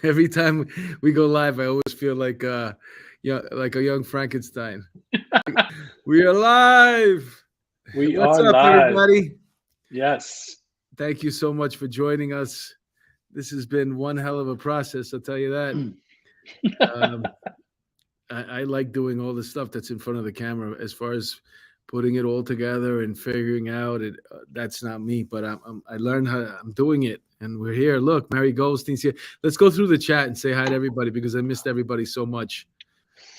Every time we go live, I always feel like yeah, like a young Frankenstein. We are live. We What's are up, live. everybody? Yes. Thank you so much for joining us. This has been one hell of a process, I'll tell you that. Um, I like doing all the stuff that's in front of the camera. As far as putting it all together and figuring out it, that's not me. But I learned how. I'm doing it, and we're here. Look, Mary Goldstein's here. Let's go through the chat and say hi to everybody because I missed everybody so much.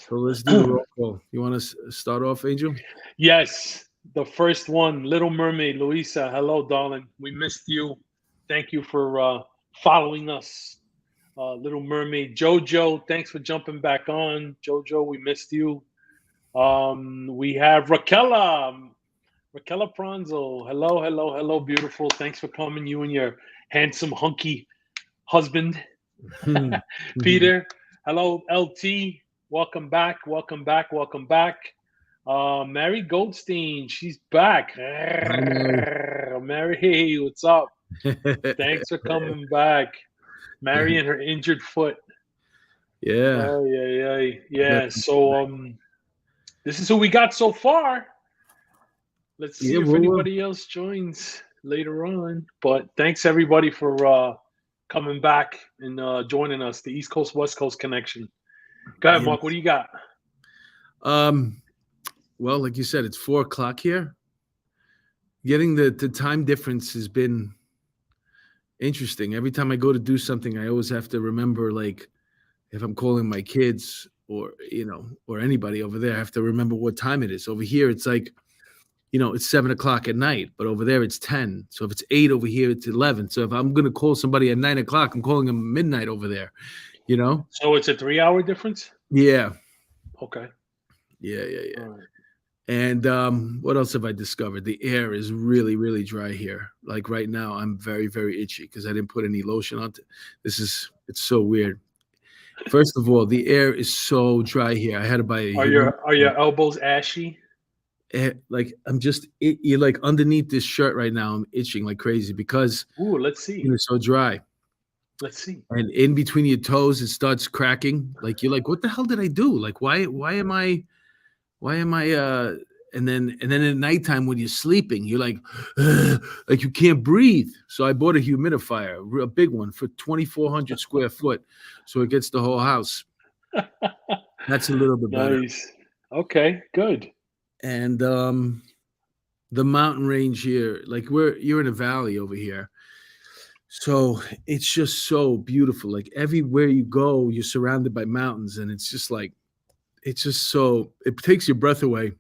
So let's do the roll call. You want to start off, Angel? Yes. The first one, Little Mermaid, Luisa. Hello, darling. We missed you. Thank you for following us. Little Mermaid, Jojo. Thanks for jumping back on. Jojo, we missed you. We have Raquela Pranzo. Hello, hello, hello, beautiful. Thanks for coming. You and your handsome, hunky husband. Peter. Hello, LT. Welcome back. Welcome back. Welcome back. Mary Goldstein. She's back. Hi, Mary. Mary, what's up? Thanks for coming back. Mary and her injured foot. Yeah. Oh yeah. Got Yeah. So this is who we got so far. Let's yeah, see if well, anybody else joins later on. But thanks everybody for coming back and joining us. The East Coast West Coast connection. Go ahead, yeah. Mark. What do you got? Um, well, like you said, it's 4 o'clock here. Getting the time difference has been interesting. Every time I go to do something, I always have to remember, like, if I'm calling my kids or or anybody over there, I have to remember what time it is. Over here, it's like, it's 7 o'clock at night, but over there it's 10. So if it's 8 over here, it's 11. So if I'm gonna call somebody at 9 o'clock, I'm calling them midnight over there. You know? So it's a 3 hour difference? Yeah, Okay. yeah. All right. And what else have I discovered? The air is really, really dry here. Like right now, I'm very, very itchy because I didn't put any lotion on. It's so weird. First of all, the air is so dry here. I had to buy a Are humidifier. your elbows ashy? Like you're like underneath this shirt right now. I'm itching like crazy because Ooh, let's see. it's so dry. Let's see. And in between your toes, it starts cracking. Like you're like, what the hell did I do? Like why am I and then at nighttime when you're sleeping, you're like, "Ugh," like you can't breathe. So I bought a humidifier, a big one for 2,400 square foot, so it gets the whole house. That's a little bit better. Nice. Okay, good. And the mountain range here, like you're in a valley over here, so it's just so beautiful. Like everywhere you go, you're surrounded by mountains, and it's just like it takes your breath away.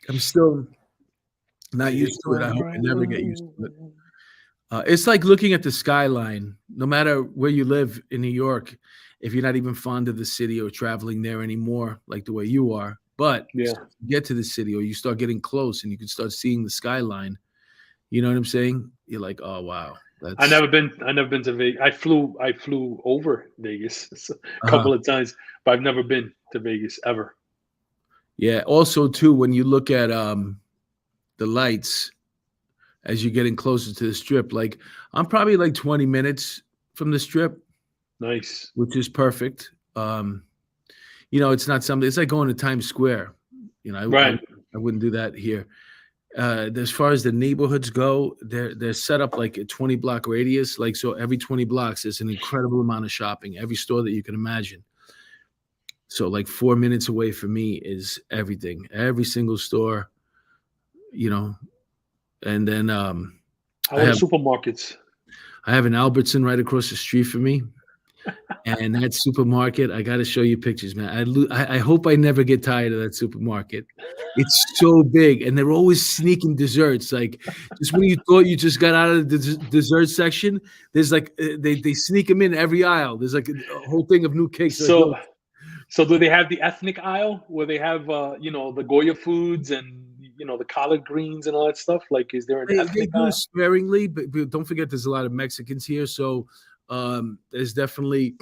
I'm still not used Take to it. I my hope I breath never get used to it. It's like looking at the skyline. No matter where you live in New York, if you're not even fond of the city or traveling there anymore, like the way you are, but as Yeah. soon as you get to the city or you start getting close and you can start seeing the skyline, you know what I'm saying? You're like, oh wow, that's I never been to Vegas. I flew over Vegas a uh couple of times, but I've never been to Vegas ever. yeah. Also, too, when you look at the lights as you're getting closer to the strip, like I'm probably like 20 minutes from the strip, Nice. which is perfect. It's not something. It's like going to Times Square. Right. I wouldn't do that here. As far as the neighborhoods go, they're set up like a 20-block radius. Like so, every 20 blocks, there's an incredible amount of shopping. Every store that you can imagine. So, like 4 minutes away from me is everything. Every single store, you know. And then How I are the have supermarkets? I have an Albertson right across the street from me. And that supermarket, I got to show you pictures, man. I hope I never get tired of that supermarket. It's so big, and they're always sneaking desserts. Like just when you thought you just got out of the dessert section, there's like they sneak them in every aisle. There's like a whole thing of new cakes. Like, So yo, so do they have the ethnic aisle where they have the Goya foods and the collard greens and all that stuff? Like, is there an they ethnic do aisle? sparingly, but don't forget there's a lot of Mexicans here, so there's definitely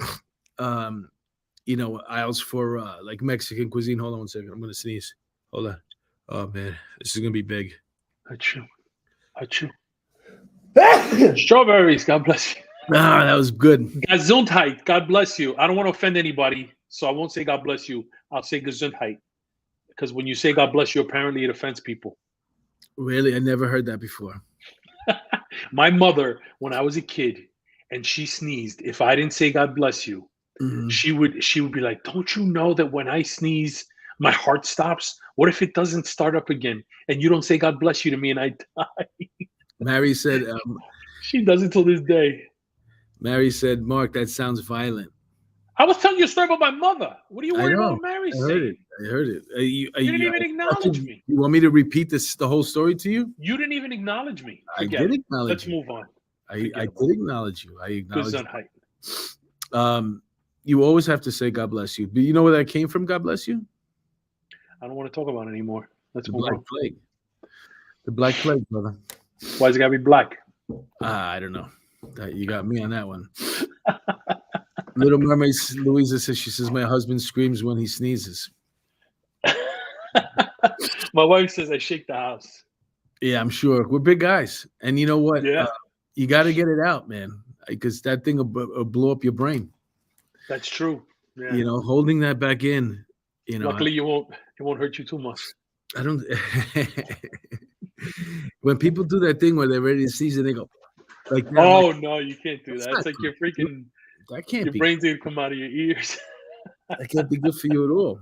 aisles for like Mexican cuisine. Hold on 1 second. I'm gonna sneeze. Hold on. Oh man, this is gonna be big. Achoo. Achoo. Strawberries. God bless you. Ah, that was good. Gesundheit. God bless you. I don't want to offend anybody, so I won't say God bless you. I'll say Gesundheit. Because when you say God bless you, apparently it offends people. Really, I never heard that before. My mother, when I was a kid, and she sneezed, if I didn't say God bless you, Mhm. she would be like, "Don't you know that when I sneeze, my heart stops? What if it doesn't start up again, and you don't say God bless you to me, and I die?" Mary said, She does it till this day. Mark, that sounds violent. I was telling you a story about my mother. What are you I worried about know. what Mary's I heard it. saying? I heard it. You didn't even acknowledge me. You want me to repeat the whole story to you? You didn't even acknowledge me. I Forget did it. acknowledge Let's you. move on. I Forget about did it. acknowledge you. I acknowledge Gesundheit. you always have to say God bless you. But you know where that came from, God bless you? I don't want to talk about it anymore. Let's The move Black on. Plague. The Black Plague, brother. Why is it gotta be black? I don't know. You got me on that one. Little Mermaid Louisa says, she says, my husband screams when he sneezes. My wife says I shake the house. Yeah, I'm sure. We're big guys. And you know what? Yeah, You got to get it out, man, because that thing will blow up your brain. that's true. Yeah. You know, holding that back in, you know. Luckily, it won't hurt you too much. I don't. When people do that thing where they're ready to sneeze and they go like that, Oh no, you can't do That's that. It's not like your good. freaking that can't your be. brain's gonna come out of your ears. That can't be good for you at all.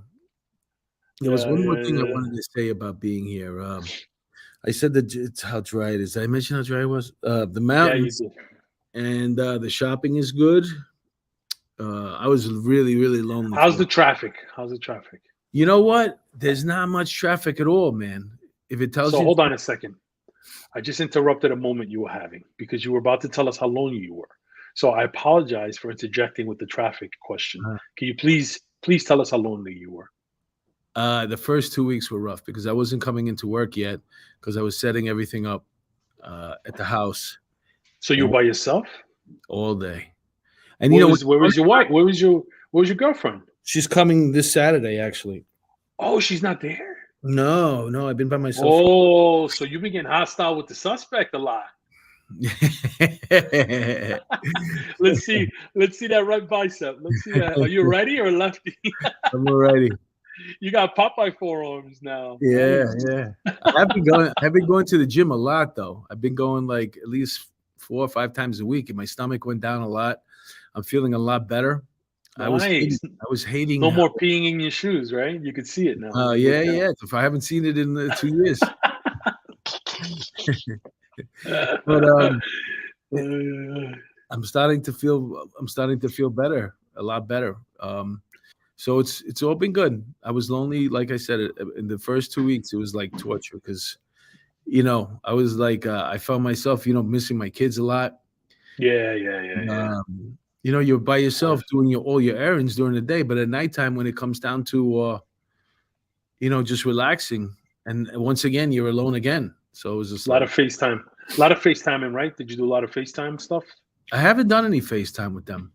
There was Yeah, one more yeah, thing I yeah. wanted to say about being here. I said that it's how dry it is. Did I mention how dry it was? The Yeah, you mountains do. and the shopping is good. I was really, really lonely. How's the traffic? How's the traffic? You know what? There's not much traffic at all, man. If it tells So you, hold on a second. I just interrupted a moment you were having because you were about to tell us how lonely you were. So I apologize for interjecting with the traffic question. Uh, Can you please tell us how lonely you were? the first 2 weeks were rough because I wasn't coming into work yet because I was setting everything up at the house So you were by yourself? all day. And you know, Where was your wife? Where was your girlfriend? she's coming this Saturday, actually. Oh, she's not there. No, I've been by myself. Oh, so you've been getting hostile with the suspect a lot. Let's see that right bicep. Let's see that. Are you ready or lefty? I'm ready. You got Popeye forearms now. Yeah, Nice. yeah. I've been going to the gym a lot though. I've been going like at least 4 or 5 times a week, and my stomach went down a lot. I'm feeling a lot better. I was Nice. hating. No more peeing in your shoes, right? You could see it now. Yeah. If I haven't seen it in 2 years, but I'm starting to feel better, a lot better. So it's all been good. I was lonely, like I said, in the first 2 weeks. It was like torture because, you know, I was like, I found myself, you know, missing my kids a lot. Yeah. You know, you're by yourself doing all your errands during the day, but at nighttime, when it comes down to, you know, just relaxing, and once again, you're alone again. So it was just A lot of FaceTime. A lot of FaceTiming, right? Did you do a lot of FaceTime stuff? I haven't done any FaceTime with them,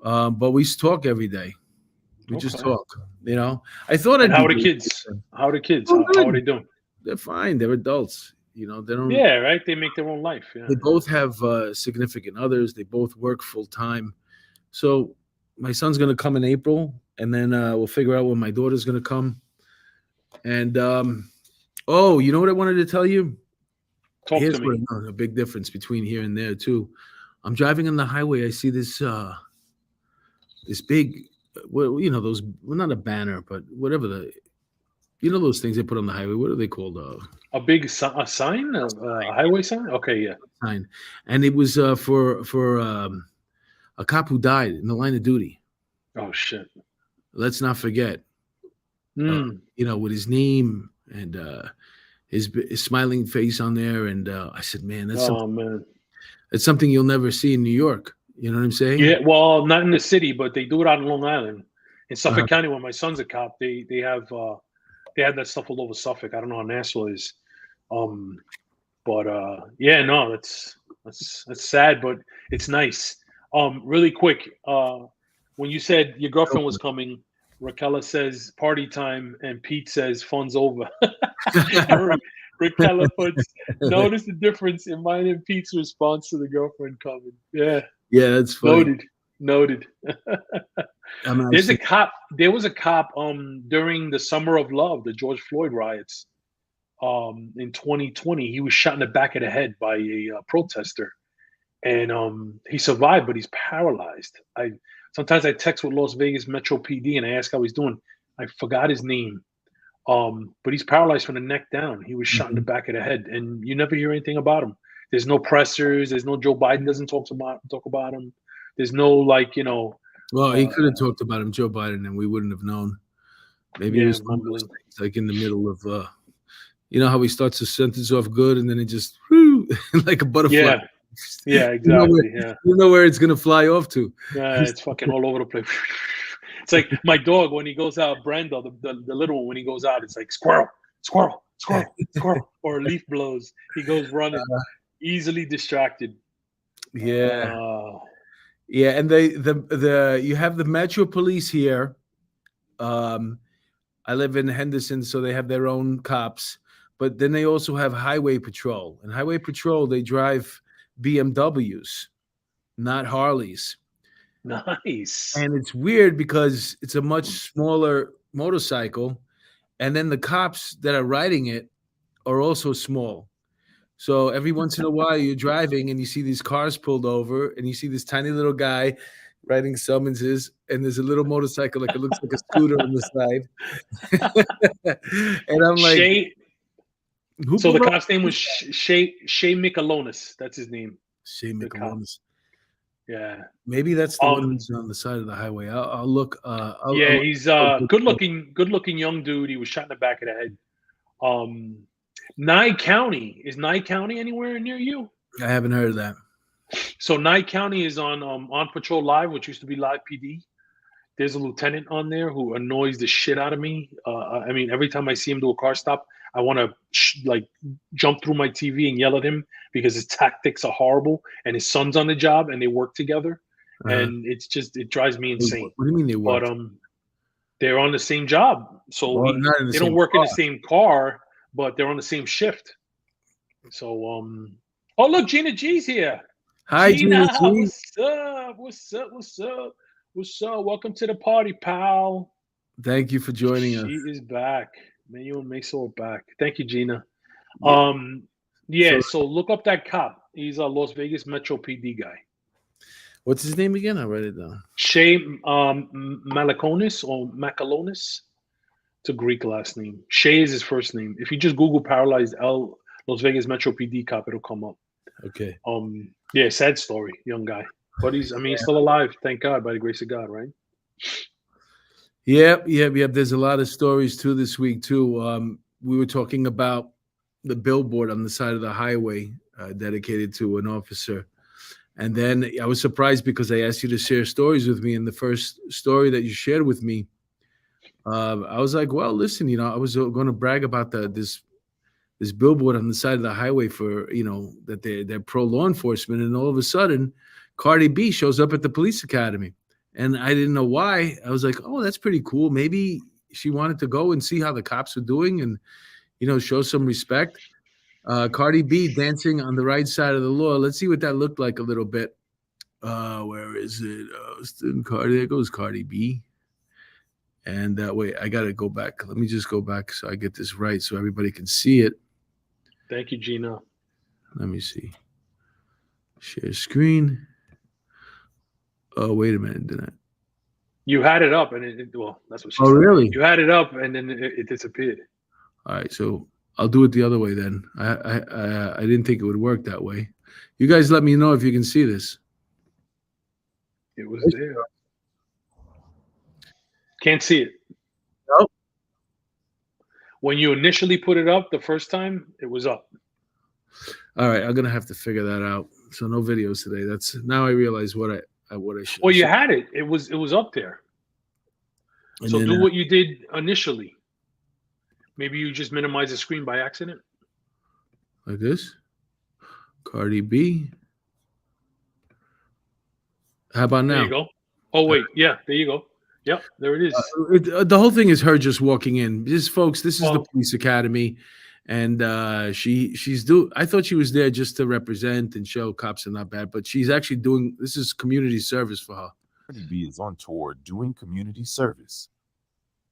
but we talk every day. We just talk, you know. I thought. And how are the kids? How are the kids? How are they doing? They're fine. They're adults. You know, they don't. Yeah, right. They make their own life. Yeah. They both have significant others. They both work full time. So my son's going to come in April, and then we'll figure out when my daughter's going to come. And oh, you know what I wanted to tell you? Here's to me. A big difference between here and there too. I'm driving on the highway. I see this big, well, you know, those, well, not a banner, but whatever you know, those things they put on the highway. What are they called? A big sign, a highway sign. Okay, yeah. Sign, and it was for a cop who died in the line of duty. Oh shit! Let's not forget. You know, with his name and his smiling face on there, and I said, man, that's something you'll never see in New York. You know what I'm saying? Yeah, well, not in the city, but they do it out in Long Island, in Suffolk County. When my son's a cop, they have that stuff all over Suffolk. I don't know how Nassau is, but yeah, no, that's sad, but it's nice. Really quick, when you said your girlfriend was coming, Raquel says party time, and Pete says fun's over. Rick Keller puts, notice the difference in mine and Pete's response to the girlfriend coming. Yeah, Yeah, that's funny. Noted. I'm There's a actually, cop. There was a cop during the Summer of Love, the George Floyd riots in 2020. He was shot in the back of the head by a protester, and he survived, but he's paralyzed. I sometimes I text with Las Vegas Metro PD and I ask how he's doing. I forgot his name. But he's paralyzed from the neck down. He was shot in the Mhm. back of the head, and you never hear anything about him. There's no pressers. There's no Joe Biden doesn't talk about him. There's no like Well, he could have talked about him, Joe Biden, and we wouldn't have known. Maybe it yeah, was one of those mumbling. things, like in the middle of, you know how he starts a sentence off good and then it just whoo, like a butterfly. Yeah, You know where, exactly. Yeah, you know where it's gonna fly off to. yeah, it's fucking all over the place. It's like my dog when he goes out, Brando, the little one when he goes out, it's like squirrel, squirrel, squirrel, squirrel, or a leaf blows. He goes running, easily distracted. Yeah, Uh, yeah, and the you have the Metro Police here. Um, I live in Henderson, so they have their own cops, but then they also have Highway Patrol. And Highway Patrol, they drive BMWs, not Harleys. nice. And it's weird because it's a much smaller motorcycle, and then the cops that are riding it are also small. So every once in a while, you're driving and you see these cars pulled over, and you see this tiny little guy writing summonses, and there's a little motorcycle, like it looks like a scooter on the side. And I'm like, Shay. who So the pulled up? cop's name was Shay Michelonis. That's his name. Shane The cop. McAlonis. Yeah. Maybe that's the one Um. who's on the side of the highway. I'll look. Yeah, I'll he's look. good looking young dude. He was shot in the back of the head. Um, Nye County, is Nye County anywhere near you? I haven't heard of that. So Nye County is on Patrol Live, which used to be Live PD. There's a lieutenant on there who annoys the shit out of me. I mean, every time I see him do a car stop, I want to like jump through my TV and yell at him because his tactics are horrible. And his son's on the job, and they work together, Uh, and it drives me insane. what do you mean they But work? they're on the same job, so Well, not in the they don't same work in car. the same car, but they're on the same shift. So oh look, Gina G's here. Hi, Gina Gina, G. what's up? What's up? What's up? What's up? Welcome to the party, pal. Thank you for joining us. She is back. Mayo and Maysonet are back. Thank you, Gina. Yeah. Yeah. So, So look up that cop. He's a Las Vegas Metro PD guy. what's his name again? I'll write it down. Shay Malakonis or Makalonis. It's a Greek last name. Shay is his first name. If you just Google paralyzed Las Vegas Metro PD cop, it'll come up. Okay. Yeah, sad story, young guy. But he's still alive, thank God, by the grace of God, right? Yep. There's a lot of stories too this week too. We were talking about the billboard on the side of the highway dedicated to an officer. And then I was surprised because I asked you to share stories with me. And the first story that you shared with me, I was like, well, listen, I was going to brag about this billboard on the side of the highway for, that they're pro law enforcement. And all of a sudden, Cardi B shows up at the police academy. And I didn't know why. I was like, oh, that's pretty cool. Maybe she wanted to go and see how the cops were doing and, show some respect. Cardi B dancing on the right side of the law. Let's see what that looked like a little bit. Where is it? There goes Cardi B. And wait, I got to go back. Let me just go back so I get this right so everybody can see it. Thank you, Gina. Let me see. Share screen. Oh, wait a minute. Did I? You had it up, and well, that's what she Oh, said. really? You had it up, and then it disappeared. All right, so I'll do it the other way then. I didn't think it would work that way. You guys let me know if you can see this. It was there. Can't see it. Nope. When you initially put it up the first time, it was up. All right, I'm gonna have to figure that out. So no videos today. That's now I realize what I should. Well, you had it. It was up there. And So then, do what you did initially. Maybe you just minimize the screen by accident. like this. Cardi B. How about now? There you go. Oh wait, yeah, there you go. Yep, there it is. The whole thing is her just walking in. This is the police academy, and I thought she was there just to represent and show cops are not bad, but she's actually doing this is community service for her. Cardi B is on tour doing community service.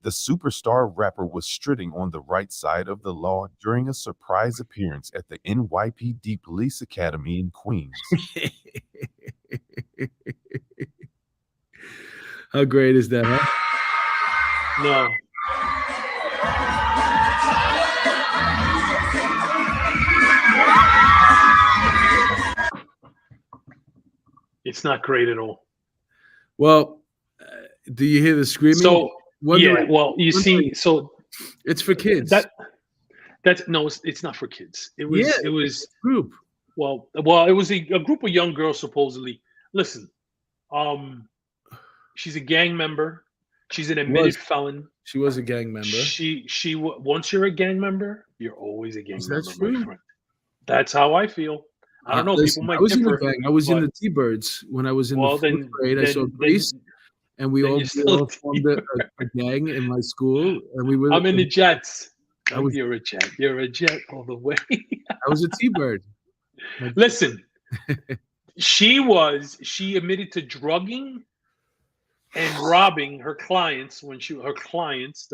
The superstar rapper was strutting on the right side of the law during a surprise appearance at the NYPD Police Academy in Queens. How great is that, huh? No. It's not great at all. Well, do you hear the screaming? So well, you see, so it's for kids. That's no, it's not for kids. It was group. Well, it was a group of young girls supposedly. Listen, she's a gang member. She's an admitted felon. She was a gang member. Once you're a gang member, you're always a gang member, true? my friend. That's how I feel. I don't know. Listen, people might differ. I was in the T-Birds when I was in the 4th grade. I saw Grease, and we all formed a gang in my school, and we were. I'm in the Jets. You're a Jet. You're a Jet all the way. I was a T-Bird. Listen, she admitted to drugging and robbing her clients their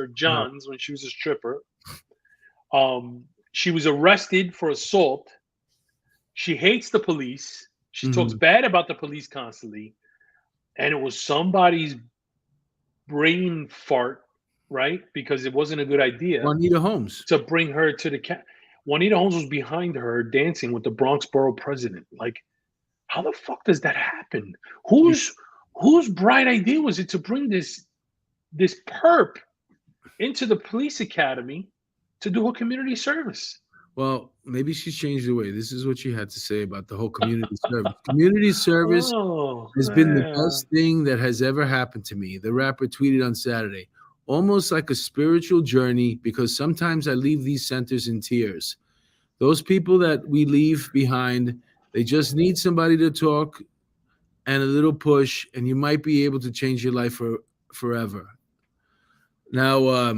Johns, when she was a stripper. She was arrested for assault. She hates the police. She talks bad about the police constantly. And it was somebody's brain fart, right? Because it wasn't a good idea. Juanita Holmes. To bring her to the Juanita Holmes was behind her dancing with the Bronx Borough president. Like, how the fuck does that happen? Whose bright idea was it to bring this perp into the police academy to do her community service? Well, maybe she's changed the way. This is what she had to say about the whole community service. Community service has been the best thing that has ever happened to me. The rapper tweeted on Saturday, almost like a spiritual journey, because sometimes I leave these centers in tears. Those people that we leave behind, they just need somebody to talk and a little push, and you might be able to change your life forever. Now,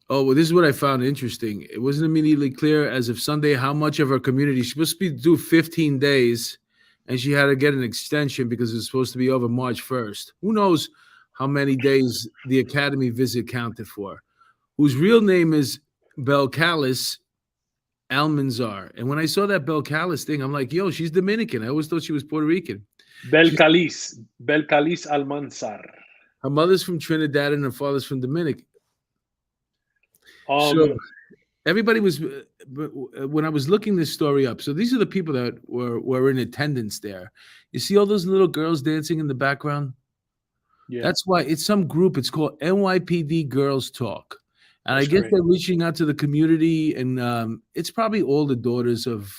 this is what I found interesting. It wasn't immediately clear as of Sunday how much of her community. She's supposed to do 15 days, and she had to get an extension because it's supposed to be over March 1st. Who knows how many days the academy visit counted for? Whose real name is Belcalis Almanzar. And when I saw that Belcalis thing, I'm like, yo, she's Dominican. I always thought she was Puerto Rican. Belcalis Almanzar. Her mother's from Trinidad and her father's from Dominican. So everybody was, when I was looking this story up, so these are the people that were in attendance there. You see all those little girls dancing in the background? Yeah. That's why it's some group. It's called NYPD Girls Talk. And I guess they're reaching out to the community, and it's probably all the daughters of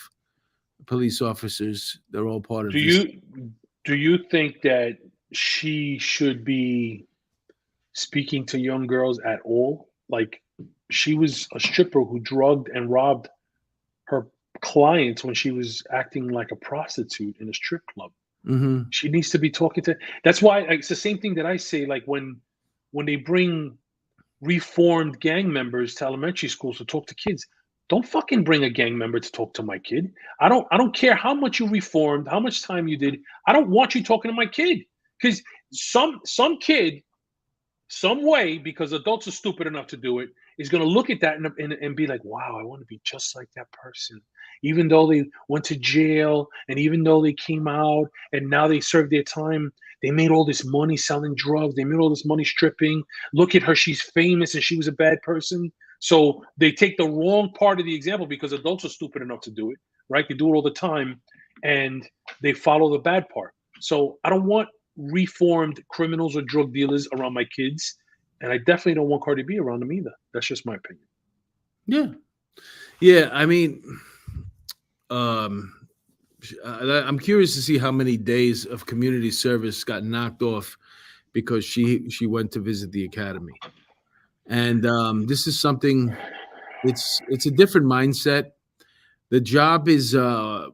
police officers. They're all part of this. Do you think that she should be speaking to young girls at all? Like, she was a stripper who drugged and robbed her clients when she was acting like a prostitute in a strip club. Mm-hmm. She needs to be talking to. That's why it's the same thing that I say. Like when they bring reformed gang members to elementary schools to talk to kids, don't fucking bring a gang member to talk to my kid. I don't care how much you reformed, how much time you did. I don't want you talking to my kid, because some kid, some way, because adults are stupid enough to do it, is going to look at that and be like, wow, I want to be just like that person. Even though they went to jail, and even though they came out and now they served their time, they made all this money selling drugs. They made all this money stripping. Look at her. She's famous and she was a bad person. So they take the wrong part of the example because adults are stupid enough to do it, right? They do it all the time and they follow the bad part. So I don't want reformed criminals or drug dealers around my kids. And I definitely don't want Cardi B around them either. That's just my opinion. Yeah. Yeah. I mean, I'm curious to see how many days of community service got knocked off because she went to visit the academy. And this is something, it's a different mindset. The job is, this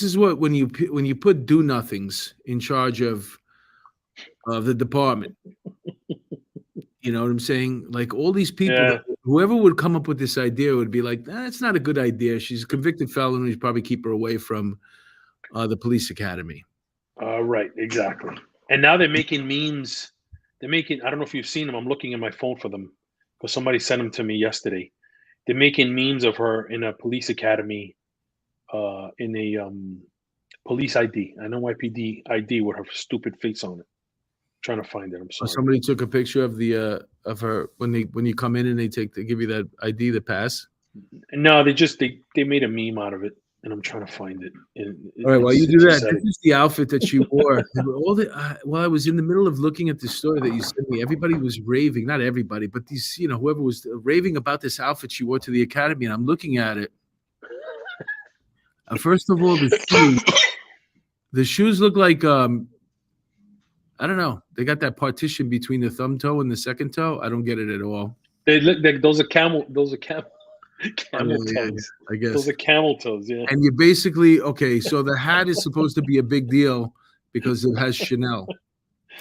is what, when you put do-nothings in charge of the department, you know what I'm saying? Like all these people that whoever would come up with this idea would be like, it's not a good idea. She's a convicted felon. We should probably keep her away from the police academy. Right, exactly. And now they're making memes. They're making, I don't know if you've seen them. I'm looking at my phone for them because somebody sent them to me yesterday. They're making memes of her in a police academy, in a police ID, an NYPD ID with her stupid face on it. Trying to find it. I'm sorry. Somebody took a picture of the of her when you come in and they give you that ID, the pass. No, they made a meme out of it, and I'm trying to find it. All right, while you do that, this is the outfit that she wore. While I was in the middle of looking at the story that you sent me, everybody was raving. Not everybody, but these, whoever was raving about this outfit she wore to the academy, and I'm looking at it. First of all, the shoes look like I don't know. They got that partition between the thumb toe and the second toe. I don't get it at all. They look like those are camel toes. I guess those are camel toes. Yeah. And you basically so the hat is supposed to be a big deal because it has Chanel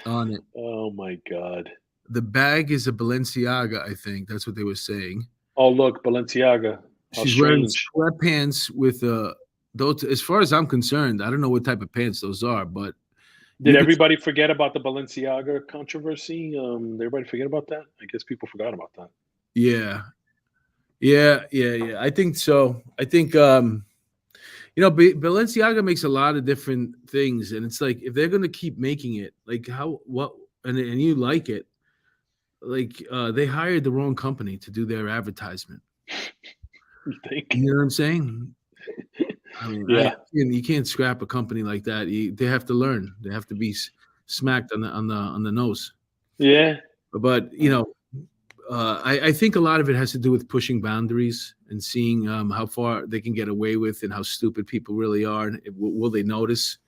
on it. Oh my God. The bag is a Balenciaga. I think that's what they were saying. Oh look, Balenciaga. She's wearing sweatpants with those. As far as I'm concerned, I don't know what type of pants those are, but. Did everybody forget about the Balenciaga controversy? Did everybody forget about that? I guess people forgot about that. Yeah. I think so. I think Balenciaga makes a lot of different things, and it's like if they're going to keep making it, like and you like it, like they hired the wrong company to do their advertisement. You think? You know what I'm saying? I mean, yeah, you can't scrap a company like that. They have to learn. They have to be smacked on the nose. Yeah, but I think a lot of it has to do with pushing boundaries and seeing how far they can get away with and how stupid people really are. And will they notice?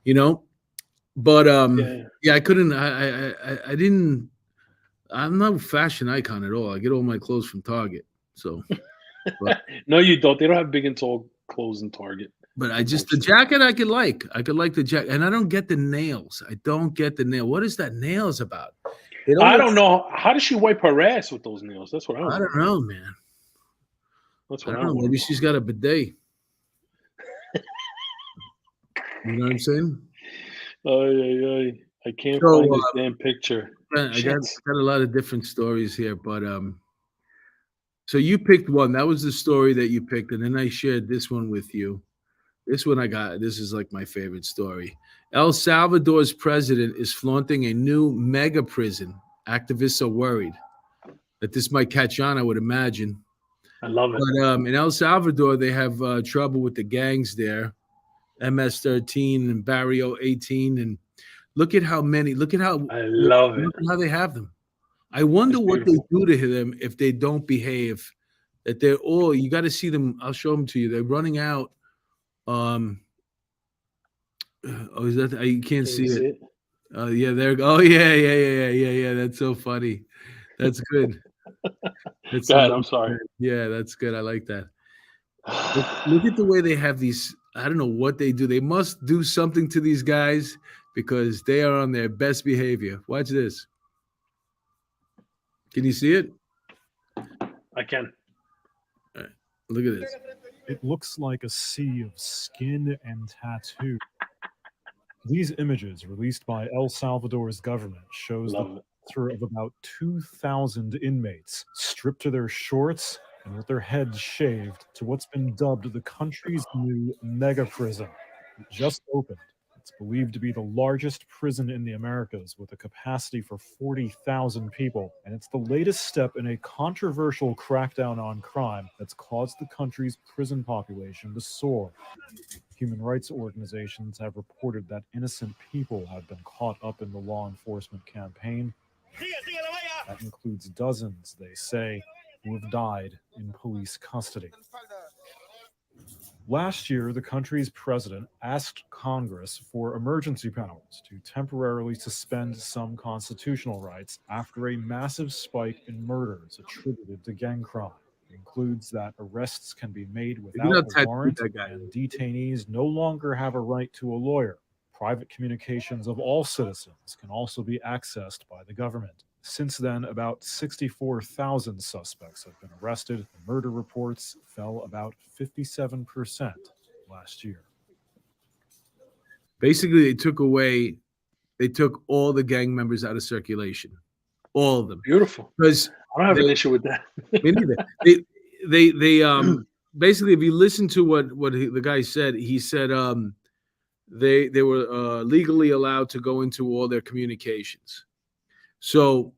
But I couldn't. I didn't. I'm not a fashion icon at all. I get all my clothes from Target. So. No, you don't. They don't have big and tall clothes in Target. But the jacket I could like. I could like the jacket, and I don't get the nails. I don't get the nail. What is that nails about? I don't know. How does she wipe her ass with those nails? That's what I don't know, man. That's what I don't know. Maybe she's got a bidet. You know what I'm saying? I can't find this damn picture. I got a lot of different stories here, but so you picked one. That was the story that you picked, and then I shared this one with you. This one this is like my favorite story. El Salvador's president is flaunting a new mega prison. Activists are worried that this might catch on, I would imagine. I love it. But in El Salvador, they have trouble with the gangs there, MS-13 and Barrio 18. And look at how I love it. Look at how they have them. I wonder what they do to them if they don't behave. That they're all, you got to see them. I'll show them to you. They're running out. Is that? You can't see it. Yeah, there. Oh, yeah. That's so funny. That's good. That's God, I'm sorry. Yeah, that's good. I like that. Look at the way they have these. I don't know what they do. They must do something to these guys because they are on their best behavior. Watch this. Can you see it? I can. All right. Look at this. It looks like a sea of skin and tattoo. These images released by El Salvador's government shows the picture of about 2,000 inmates stripped to their shorts and with their heads shaved to what's been dubbed the country's new mega prison. It just opened. It's believed to be the largest prison in the Americas with a capacity for 40,000 people, and it's the latest step in a controversial crackdown on crime that's caused the country's prison population to soar. Human rights organizations have reported that innocent people have been caught up in the law enforcement campaign. That includes dozens, they say, who have died in police custody. Last year, the country's president asked Congress for emergency powers to temporarily suspend some constitutional rights after a massive spike in murders attributed to gang crime. It includes that arrests can be made without a warrant, and detainees no longer have a right to a lawyer. Private communications of all citizens can also be accessed by the government. Since then, about 64,000 suspects have been arrested. Murder reports fell about 57% last year. Basically, they took all the gang members out of circulation, all of them, Beautiful. because I don't have an issue with that. me neither. They basically, if you listen to what the guy said, he said they were legally allowed to go into all their communications. So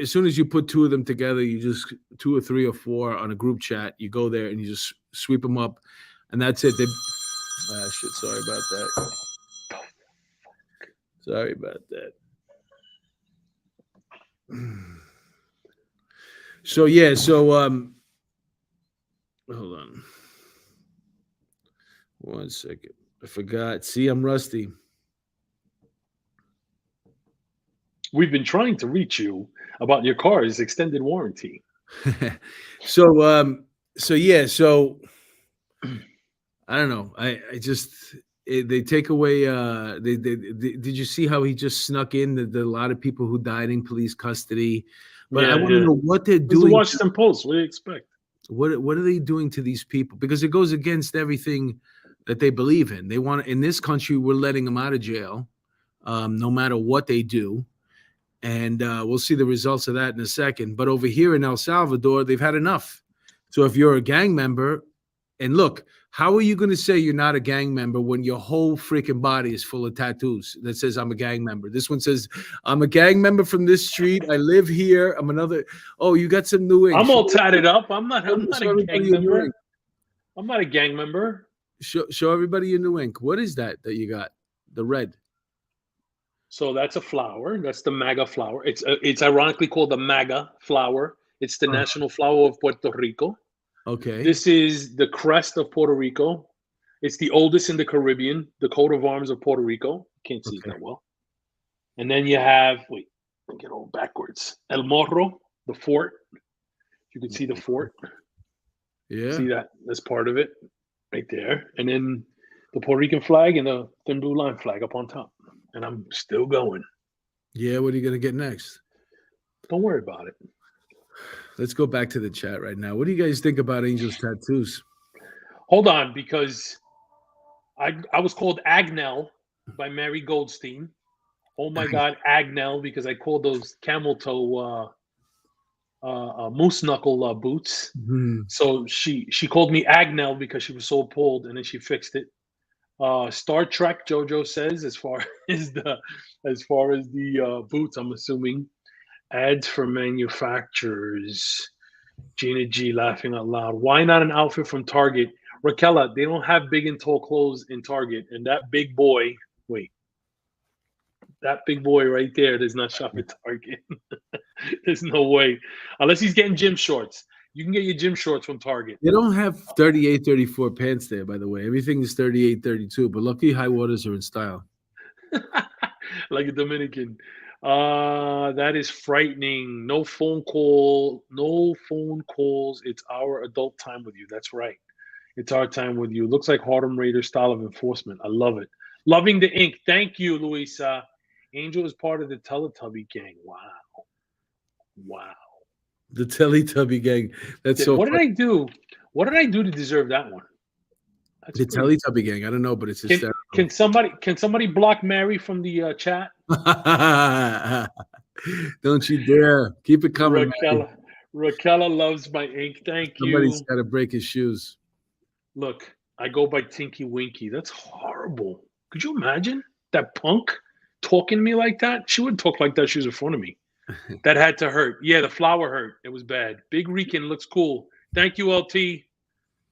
as soon as you put two of them together, you just 2 or 3 or 4 on a group chat, you go there and you just sweep them up, and that's it. Shit, sorry about that. Sorry about that. So yeah, hold on. 1 second. I forgot. See, I'm rusty. We've been trying to reach you about your car's extended warranty. So yeah, so I don't know. I just they take away did you see how he just snuck in the lot of people who died in police custody? But I want to know what they're It's the doing. Washington Post. What do you expect? What are they doing to these people? Because it goes against everything that they believe in. They want in this country, we're letting them out of jail, no matter what they do. And we'll see the results of that in a second. But over here in El Salvador, they've had enough. So if you're a gang member, and look, how are you going to say you're not a gang member when your whole freaking body is full of tattoos that says I'm a gang member? This one says I'm a gang member from this street. I live here. I'm another. Oh, you got some new ink. I'm all tatted up. I'm not a gang your new member. ink. I'm not a gang member. Show everybody your new ink. What is that you got? The red. So that's a flower. That's the MAGA flower. It's ironically called the MAGA flower. It's the national flower of Puerto Rico. Okay. This is the crest of Puerto Rico. It's the oldest in the Caribbean, the coat of arms of Puerto Rico. Can't see it that well. And then you have, wait, let me get all backwards. El Morro, the fort. You can see the fort. Yeah. See that? That's part of it right there. And then the Puerto Rican flag and the thin blue line flag up on top. And I'm still going. Yeah, what are you going to get next? Don't worry about it. Let's go back to the chat right now. What do you guys think about Angel's tattoos? Hold on, because I was called Agnell by Mary Goldstein. Oh my God, Agnell, because I called those camel toe moose knuckle boots. Mm-hmm. So she called me Agnell because she was so appalled, and then she fixed it. Star Trek, JoJo says, as far as the boots, I'm assuming. Ads for manufacturers. Gina G laughing out loud. Why not an outfit from Target? Raquela, they don't have big and tall clothes in Target. And that big boy, that big boy right there does not shop at Target. There's no way. Unless he's getting gym shorts. You can get your gym shorts from Target. They don't have 38, 34 pants there, by the way. Everything is 38, 32. But lucky high waters are in style. Like a Dominican. That is frightening. No phone calls. It's our adult time with you. That's right. It's our time with you. Looks like Harlem Raider style of enforcement. I love it. Loving the ink. Thank you, Luisa. Angel is part of the Teletubby gang. Wow. The Teletubby gang. That's so What funny. did I do? What did I do to deserve that one? That's the Teletubby gang. I don't know, but it's hysterical. Can somebody block Mary from the chat? Don't you dare. Keep it coming. Raquela loves my ink. Thank you. Somebody's got to break his shoes. Look, I go by Tinky Winky. That's horrible. Could you imagine that punk talking to me like that? She wouldn't talk like that. She was in front of me. That had to hurt. Yeah, the flower hurt. It was bad. Big Rican looks cool. Thank you, LT.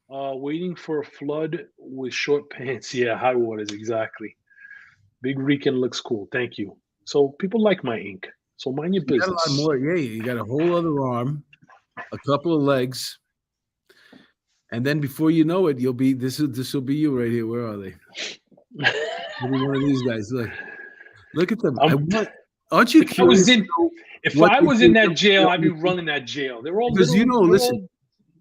Waiting for a flood with short pants. Yeah, high waters, exactly. Big Rican looks cool. Thank you. So people like my ink. So mind your business. You got a lot more. Yeah, you got a whole other arm, a couple of legs, and then before you know it, you'll be this will be you right here. Where are they? Maybe one of these guys. Look at them. Aren't you curious? If I was in that jail, I'd be running that jail. They're all because little, listen.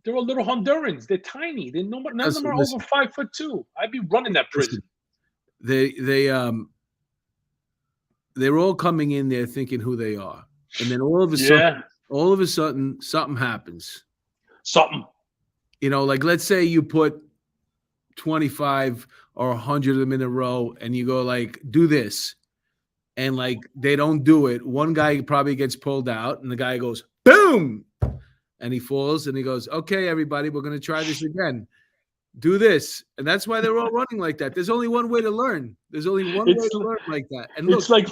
They're all little Hondurans. They're tiny. None of them are over 5'2". I'd be running that prison. They're all coming in there thinking who they are. and then all of a sudden, something happens. Something. You know, like let's say you put 25 or 100 of them in a row, and you go like, do this, and like they don't do it. One guy probably gets pulled out, and the guy goes, boom, and he falls, and he goes, okay, everybody, we're going to try this again. Do this. And that's why they're all running like that. There's only one way to learn. There's only one way to learn like that. And look, it's like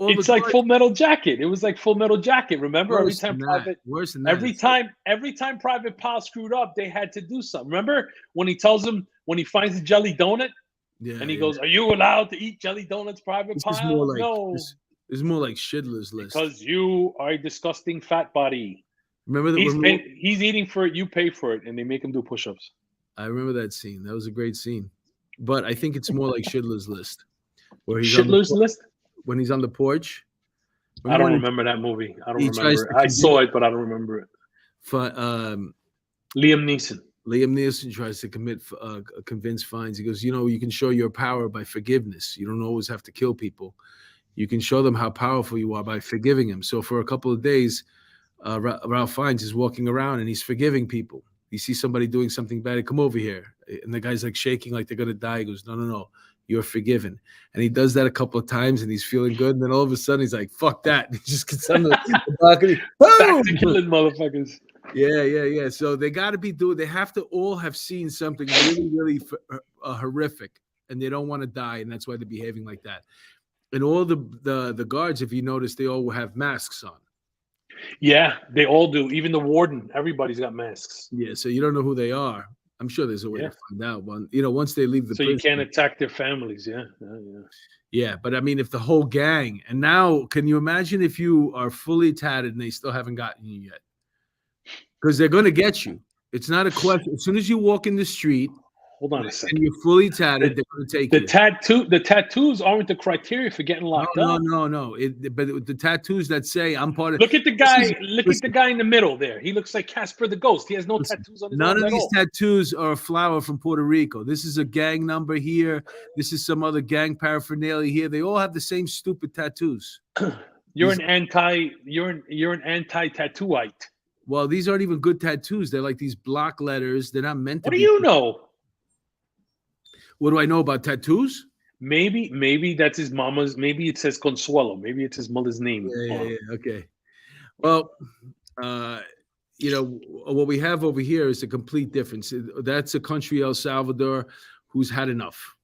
it's like Full Metal Jacket. It was like Full Metal Jacket. Remember, worse than that. every time Private Powell screwed up, they had to do something. Remember when he tells him when he finds a jelly donut, and he goes, "Are you allowed to eat jelly donuts, Private Powell?" No. This is more like Schindler's List. Because you are a disgusting fat body. Remember that he's eating for it, you pay for it, and they make him do push-ups. I remember that scene. That was a great scene. But I think it's more like Schindler's List. Where he's Schindler's List? When he's on the porch. I don't remember that movie. I don't remember it. I saw it, but I don't remember it. Liam Neeson. Liam Neeson tries to convince Fiennes. He goes, you know, you can show your power by forgiveness. You don't always have to kill people. You can show them how powerful you are by forgiving them. So for a couple of days, Ralph Fiennes is walking around and he's forgiving people. You see somebody doing something bad, come over here. And the guy's like shaking like they're going to die. He goes, no, you're forgiven. And he does that a couple of times and he's feeling good. And then all of a sudden he's like, fuck that. And he just gets on the balcony. Back to killing motherfuckers. Yeah. So they got to they have to all have seen something really, really horrific. And they don't want to die. And that's why they're behaving like that. And all the guards, if you notice, they all have masks on. Yeah, they all do. Even the warden, everybody's got masks. Yeah, so you don't know who they are. I'm sure there's a way to find out. Once they leave the prison, you can't attack their families. Yeah, but I mean, if the whole gang, and now, can you imagine if you are fully tatted and they still haven't gotten you yet? Because they're going to get you. It's not a question. As soon as you walk in the street, hold on a second, and you're fully tatted, they're going to take you. The tattoos aren't the criteria for getting locked up. No. But the tattoos that say I'm part of. Look at the guy. Look at the guy in the middle there. He looks like Casper the Ghost. He has no tattoos on his arm. None of these tattoos are a flower from Puerto Rico. This is a gang number here. This is some other gang paraphernalia here. They all have the same stupid tattoos. You're an anti-tattooite. Well, these aren't even good tattoos. They're like these block letters. They're not meant to be. What do you know? What do I know about tattoos? Maybe that's his mama's. Maybe it says Consuelo. Maybe it's his mother's name. Yeah. Okay. Well, what we have over here is a complete difference. That's a country, El Salvador, who's had enough.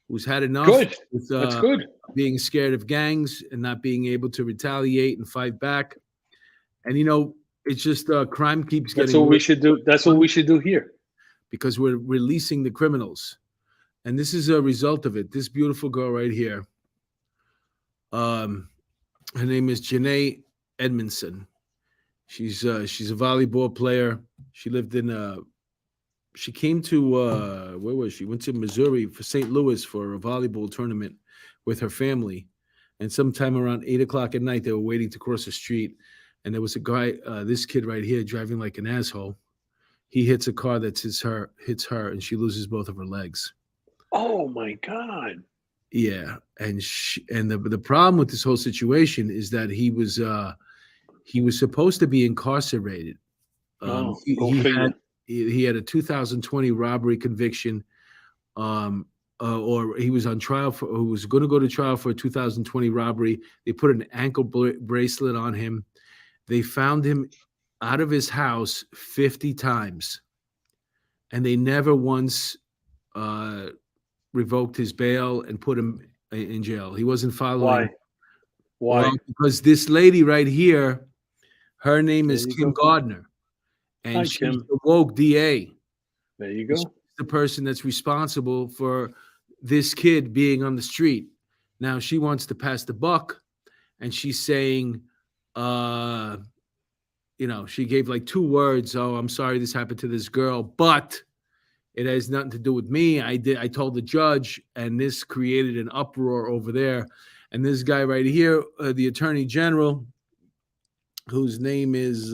Good. That's good. Being scared of gangs and not being able to retaliate and fight back. And it's just crime keeps getting. That's what we should do. That's what we should do here. Because we're releasing the criminals. And this is a result of it. This beautiful girl right here. Her name is Janae Edmondson. She's a volleyball player. She lived she came to where was she? Went to Missouri for St. Louis for a volleyball tournament with her family. And sometime around 8:00 at night, they were waiting to cross the street. And there was a guy, this kid right here, driving like an asshole. He hits a car that hits her, and she loses both of her legs. Oh my God! Yeah, and the problem with this whole situation is that he was supposed to be incarcerated. He had a 2020 robbery conviction, or he was on trial for. Who was going to go to trial for a 2020 robbery. They put an ankle bracelet on him. They found him out of his house 50 times, and they never once revoked his bail and put him in jail. He wasn't following. Why? Well, because this lady right here, her name is Kim Gardner, and she's the woke DA. There you go. She's the person that's responsible for this kid being on the street. Now she wants to pass the buck, and she's saying, she gave like 2 words. Oh, I'm sorry this happened to this girl, but it has nothing to do with me. I told the judge, and this created an uproar over there. And this guy right here, the attorney general, whose name is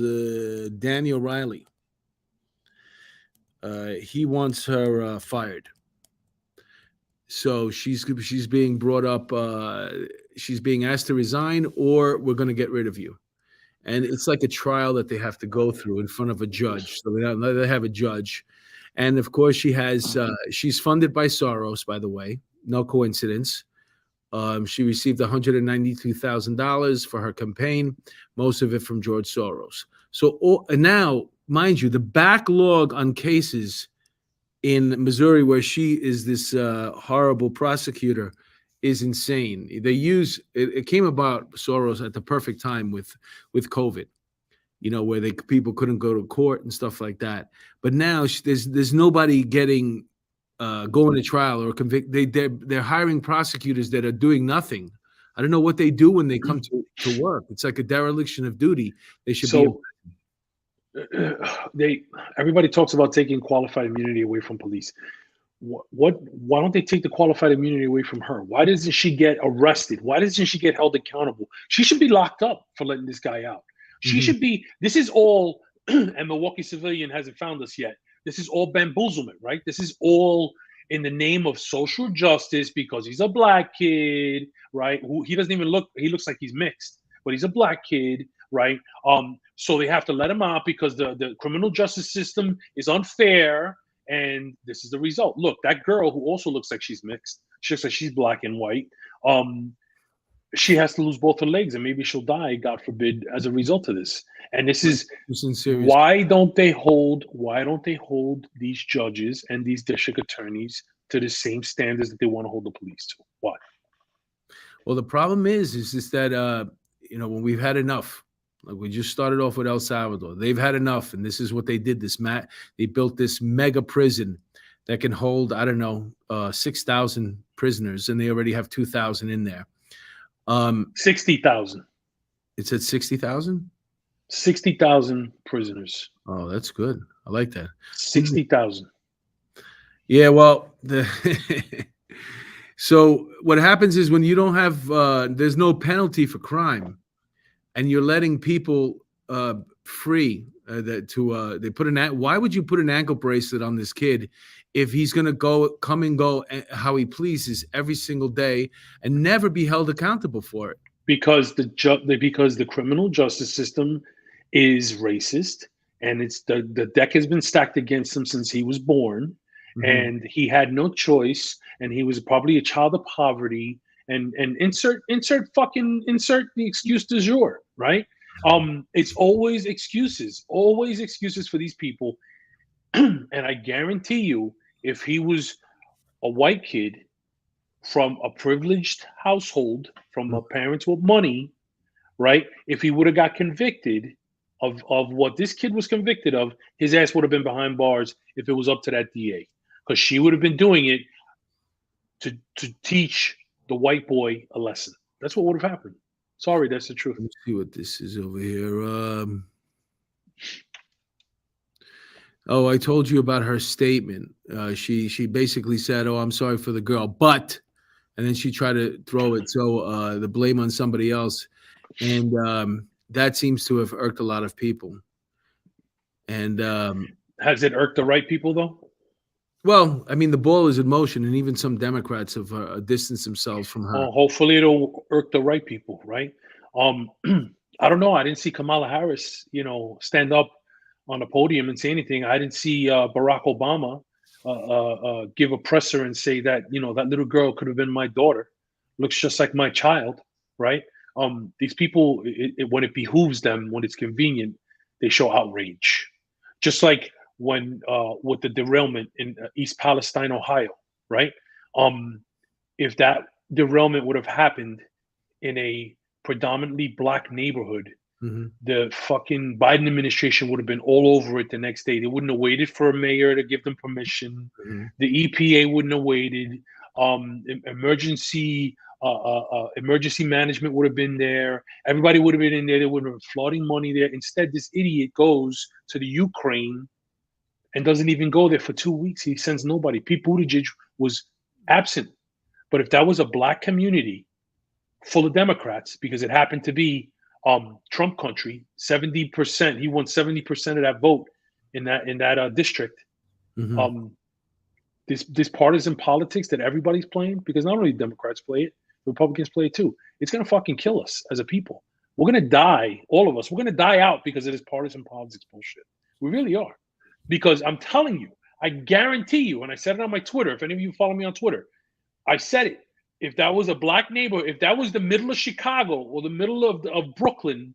Daniel Riley, he wants her fired. So she's being brought up. She's being asked to resign, or we're going to get rid of you. And it's like a trial that they have to go through in front of a judge. So they have a judge, and of course she's funded by Soros. By the way, no coincidence. She received $192,000 for her campaign, most of it from George Soros. So and now, mind you, the backlog on cases in Missouri, where she is this horrible prosecutor, is insane. They use it came about Soros at the perfect time with COVID, where people couldn't go to court and stuff like that. But now there's nobody getting going to trial or convict. They're hiring prosecutors that are doing nothing. I don't know what they do when they come to work. It's like a dereliction of duty. They should be. Everybody talks about taking qualified immunity away from police. Why don't they take the qualified immunity away from her? Why doesn't she get arrested? Why doesn't she get held accountable? She should be locked up for letting this guy out. She should be. This is all, and Milwaukee Civilian hasn't found us yet. This is all bamboozlement, right? This is all in the name of social justice because he's a black kid, right? He doesn't even look. He looks like he's mixed, but he's a black kid, right? So they have to let him out because the criminal justice system is unfair, and this is the result. Look, that girl who also looks like she's mixed, she looks like she's black and white. She has to lose both her legs, and maybe she'll die, God forbid, as a result of this. And this is why don't they hold these judges and these district attorneys to the same standards that they want to hold the police to? Why? Well, the problem is that when we've had enough. Like we just started off with El Salvador. They've had enough, and this is what they did. They built this mega prison that can hold, 6,000 prisoners, and they already have 2,000 in there. 60,000. It's at 60,000? 60,000 prisoners. Oh, that's good. I like that. 60,000. Yeah, well, so what happens is when you don't have, there's no penalty for crime, and you're letting people free. They put why would you put an ankle bracelet on this kid if he's going to come and go how he pleases every single day and never be held accountable for it? Because the criminal justice system is racist, and it's the deck has been stacked against him since he was born, and he had no choice, and he was probably a child of poverty. And insert the excuse du jour, right? It's always excuses for these people. And I guarantee you, if he was a white kid from a privileged household, from parents with money, right? If he would have got convicted of what this kid was convicted of, his ass would have been behind bars if it was up to that DA, because she would have been doing it to teach the white boy a lesson. That's what would have happened. Sorry, that's the truth. Let me see what this is over here. Oh, I told you about her statement. She basically said, "Oh, I'm sorry for the girl," but, and then she tried to throw it the blame on somebody else, and that seems to have irked a lot of people. And has it irked the right people though? Well, I mean, the ball is in motion, and even some Democrats have distanced themselves from her. Hopefully, it'll irk the right people, right? I don't know. I didn't see Kamala Harris, stand up on a podium and say anything. I didn't see Barack Obama give a presser and say that that little girl could have been my daughter, looks just like my child, right? These people, when it behooves them, when it's convenient, they show outrage, just like when with the derailment in East Palestine, Ohio, right? If that derailment would have happened in a predominantly black neighborhood, the fucking Biden administration would have been all over it the next day. They wouldn't have waited for a mayor to give them permission. The EPA wouldn't have waited. Emergency management would have been there. Everybody would have been in there. They would have been flooding money there. Instead, this idiot goes to the Ukraine and doesn't even go there for 2 weeks. He sends nobody. Pete Buttigieg was absent. But if that was a black community full of Democrats, because it happened to be Trump country, 70%, he won 70% of that vote in that district. this partisan politics that everybody's playing, because not only Democrats play it, Republicans play it too. It's gonna fucking kill us as a people. We're gonna die, all of us. We're gonna die out because of this partisan politics bullshit. We really are. Because I'm telling you, I guarantee you, and I said it on my Twitter. If any of you follow me on Twitter, I said it. If that was a black neighborhood, if that was the middle of Chicago or the middle of Brooklyn,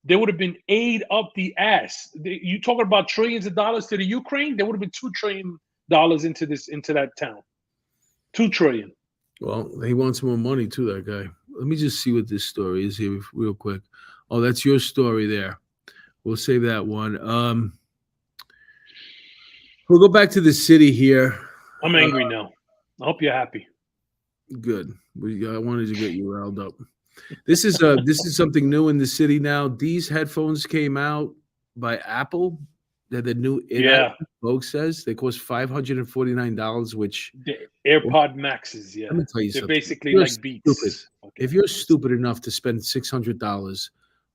there would have been aid up the ass. You talking about trillions of dollars to the Ukraine? There would have been $2 trillion into that town. 2 trillion. Well, he wants more money too, that guy. Let me just see what this story is here real quick. Oh, that's your story there. We'll save that one. We'll go back to the city here. I'm angry now. I hope you're happy. Good. I wanted to get you riled up. This is something new in the city now. These headphones came out by Apple. They're the new Vogue says they cost $549, which the AirPod Maxes, let me tell you they're something. basically like Beats. Okay. If you're stupid enough to spend $600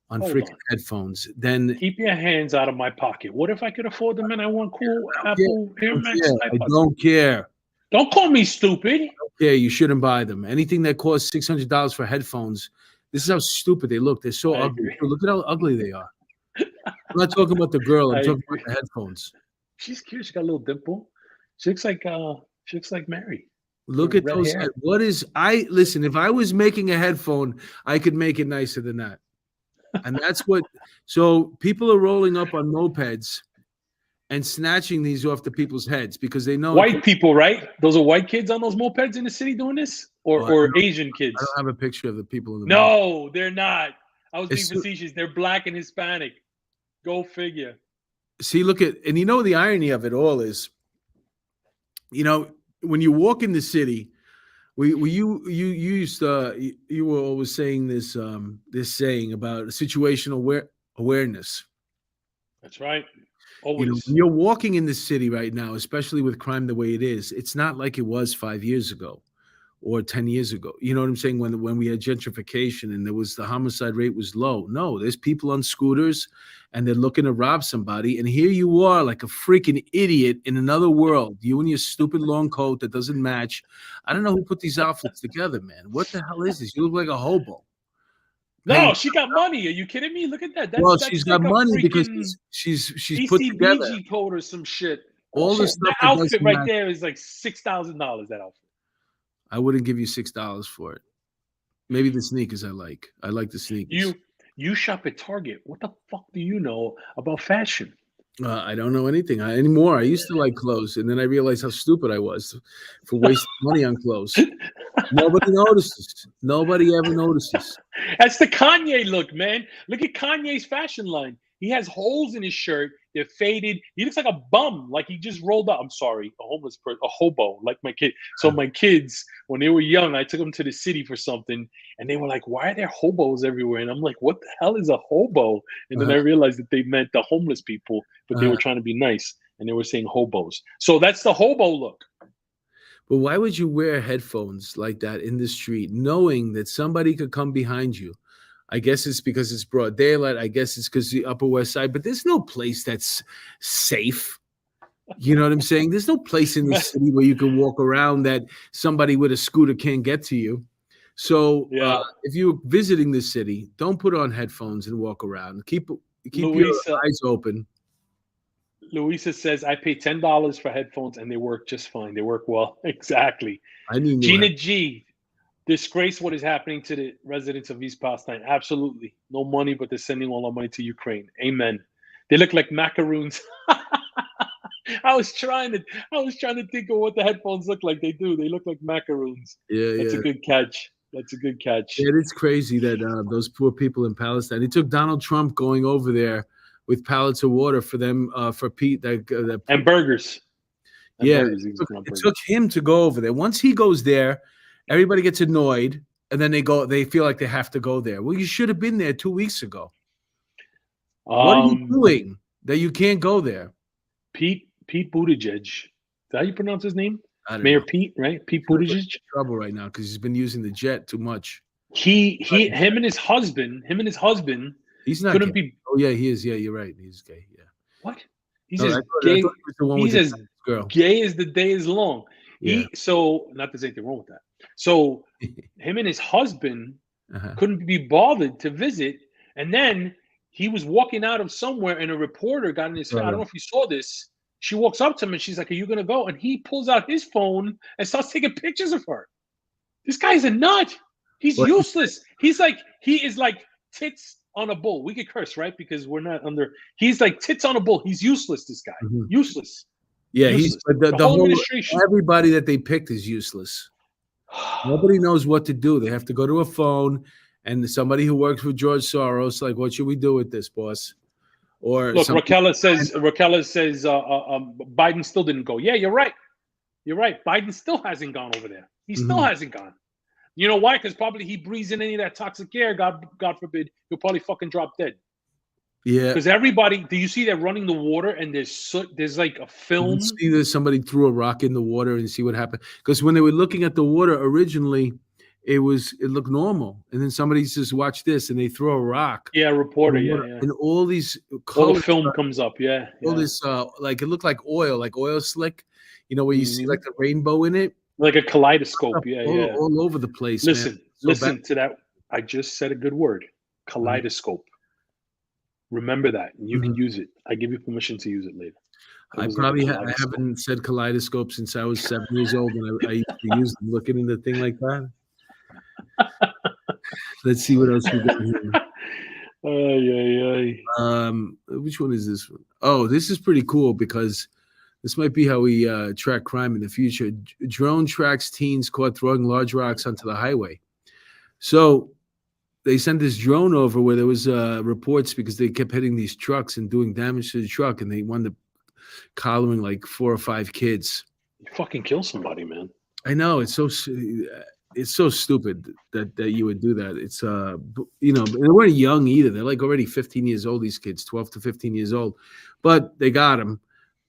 on freaking headphones, then keep your hands out of my pocket. What if I could afford them and I want cool Apple AirMax? I don't care. Don't call me stupid. Yeah, you shouldn't buy them. Anything that costs $600 for headphones. This is how stupid they look. They're so ugly. Look at how ugly they are. I'm not talking about the girl. I'm talking about the headphones. She's cute. She got a little dimple. She looks like Mary. Look at those. Listen, if I was making a headphone, I could make it nicer than that. And that's what. So people are rolling up on mopeds and snatching these off the people's heads because they know white people, right? Those are white kids on those mopeds in the city doing this, or Asian kids. I don't have a picture of the people in the No, they're not. I was being facetious. They're black and Hispanic. Go figure. See, look at, and you know the irony of it all is, you know, when you walk in the city, you were always saying this saying about situational awareness. That's right. Always. You know, when you're walking in the city right now, especially with crime the way it is, it's not like it was 5 years ago or 10 years ago. You know what I'm saying? When we had gentrification and the homicide rate was low. No, there's people on scooters and they're looking to rob somebody. And here you are like a freaking idiot in another world. You and your stupid long coat that doesn't match. I don't know who put these outfits together, man. What the hell is this? You look like a hobo. No, she got money. Are you kidding me? Look at that. That's she's got money because she's put together code or some shit. All the stuff. That outfit right there is like $6,000. That outfit. I wouldn't give you $6 for it. Maybe the sneakers I like. I like the sneakers. You shop at Target. What the fuck do you know about fashion? I don't know anything anymore. I used to like clothes, and then I realized how stupid I was for wasting money on clothes. Nobody notices. Nobody ever notices. That's the Kanye look, man. Look at Kanye's fashion line. He has holes in his shirt. They're faded. He looks like a bum, like he just rolled up. I'm sorry, a homeless person, a hobo, like my kid. So my kids, when they were young, I took them to the city for something, and they were like, "Why are there hobos everywhere?" And I'm like, "What the hell is a hobo?" And then I realized that they meant the homeless people, but they were trying to be nice, and they were saying hobos. So that's the hobo look. But why would you wear headphones like that in the street, knowing that somebody could come behind you? I guess it's because it's broad daylight. I guess it's because the Upper West Side. But there's no place that's safe. You know what I'm saying? There's no place in the city where you can walk around that somebody with a scooter can't get to you. So if you're visiting the city, don't put on headphones and walk around. Keep your eyes open. Louisa says, I pay $10 for headphones and they work just fine. They work well. Exactly. Gina G, disgrace what is happening to the residents of East Palestine. Absolutely. No money, but they're sending all our money to Ukraine. Amen. They look like macaroons. I was trying to think of what the headphones look like. They do. They look like macaroons. That's a good catch. That's a good catch. Yeah, it's crazy that those poor people in Palestine. It took Donald Trump going over there with pallets of water for them, for Pete. And burgers. It took him to go over there. Once he goes there, everybody gets annoyed, and then they feel like they have to go there. Well, you should have been there 2 weeks ago. What are you doing that you can't go there? Pete Buttigieg. Is that how you pronounce his name? Mayor Pete, right? Pete Buttigieg. He's in trouble right now because he's been using the jet too much. Him and his husband. He's not couldn't gay. be. Oh yeah, he is. Yeah, you're right. He's gay. Yeah. What? He's as gay. girl. gay as the day is long. Yeah. So not there's anything wrong with that. So him and his husband Uh-huh. couldn't be bothered to visit, and then he was walking out of somewhere, and a reporter got in his face. I don't know if you saw this. She walks up to him and she's like, "Are you gonna go?" And he pulls out his phone and starts taking pictures of her. This guy's a nut. He's Well, useless. He is like tits on a bull. We could curse, right? Because we're not under. He's like tits on a bull. He's useless. This guy, Mhm. useless. Yeah, Useless. but the whole whole administration. everybody that they picked is useless. Nobody knows what to do. They have to go to a phone, and somebody who works with George Soros, like, what should we do with this, boss? Or Look, something. Raquel says Biden still didn't go. Yeah, you're right. You're right. Biden still hasn't gone over there. He still hasn't gone. You know why? Because probably he breathes in any of that toxic air. God forbid, he'll probably fucking drop dead. Yeah. Because everybody, do you see they're running the water and there's soot? There's like a film. You see that somebody threw a rock in the water and see what happened. Because when they were looking at the water originally, it looked normal, and then somebody says, "Watch this," and they throw a rock. Yeah, reporter. Yeah. And all these All colors, the film comes up. Yeah. all this like it looked like oil slick. You know, where you see Mhm. like the rainbow in it. Like a kaleidoscope. Yeah. All over the place. man. Listen So bad. to that. I just said a good word. Kaleidoscope. Remember that. And you can use it. I give you permission to use it later. I haven't said kaleidoscope since I was 7 years old, and I used to use them looking in the thing like that. Let's see what else we got here. Which one is this one? Oh, this is pretty cool because this might be how we track crime in the future. Drone tracks teens caught throwing large rocks onto the highway. So they sent this drone over where there was reports because they kept hitting these trucks and doing damage to the truck, and they wound up collaring like 4 or 5 kids. You fucking kill somebody, man. I know, it's so stupid that you would do that. It's you know, they weren't young either. They're like already 15 years old. These kids, 12 to 15 years old, but they got them.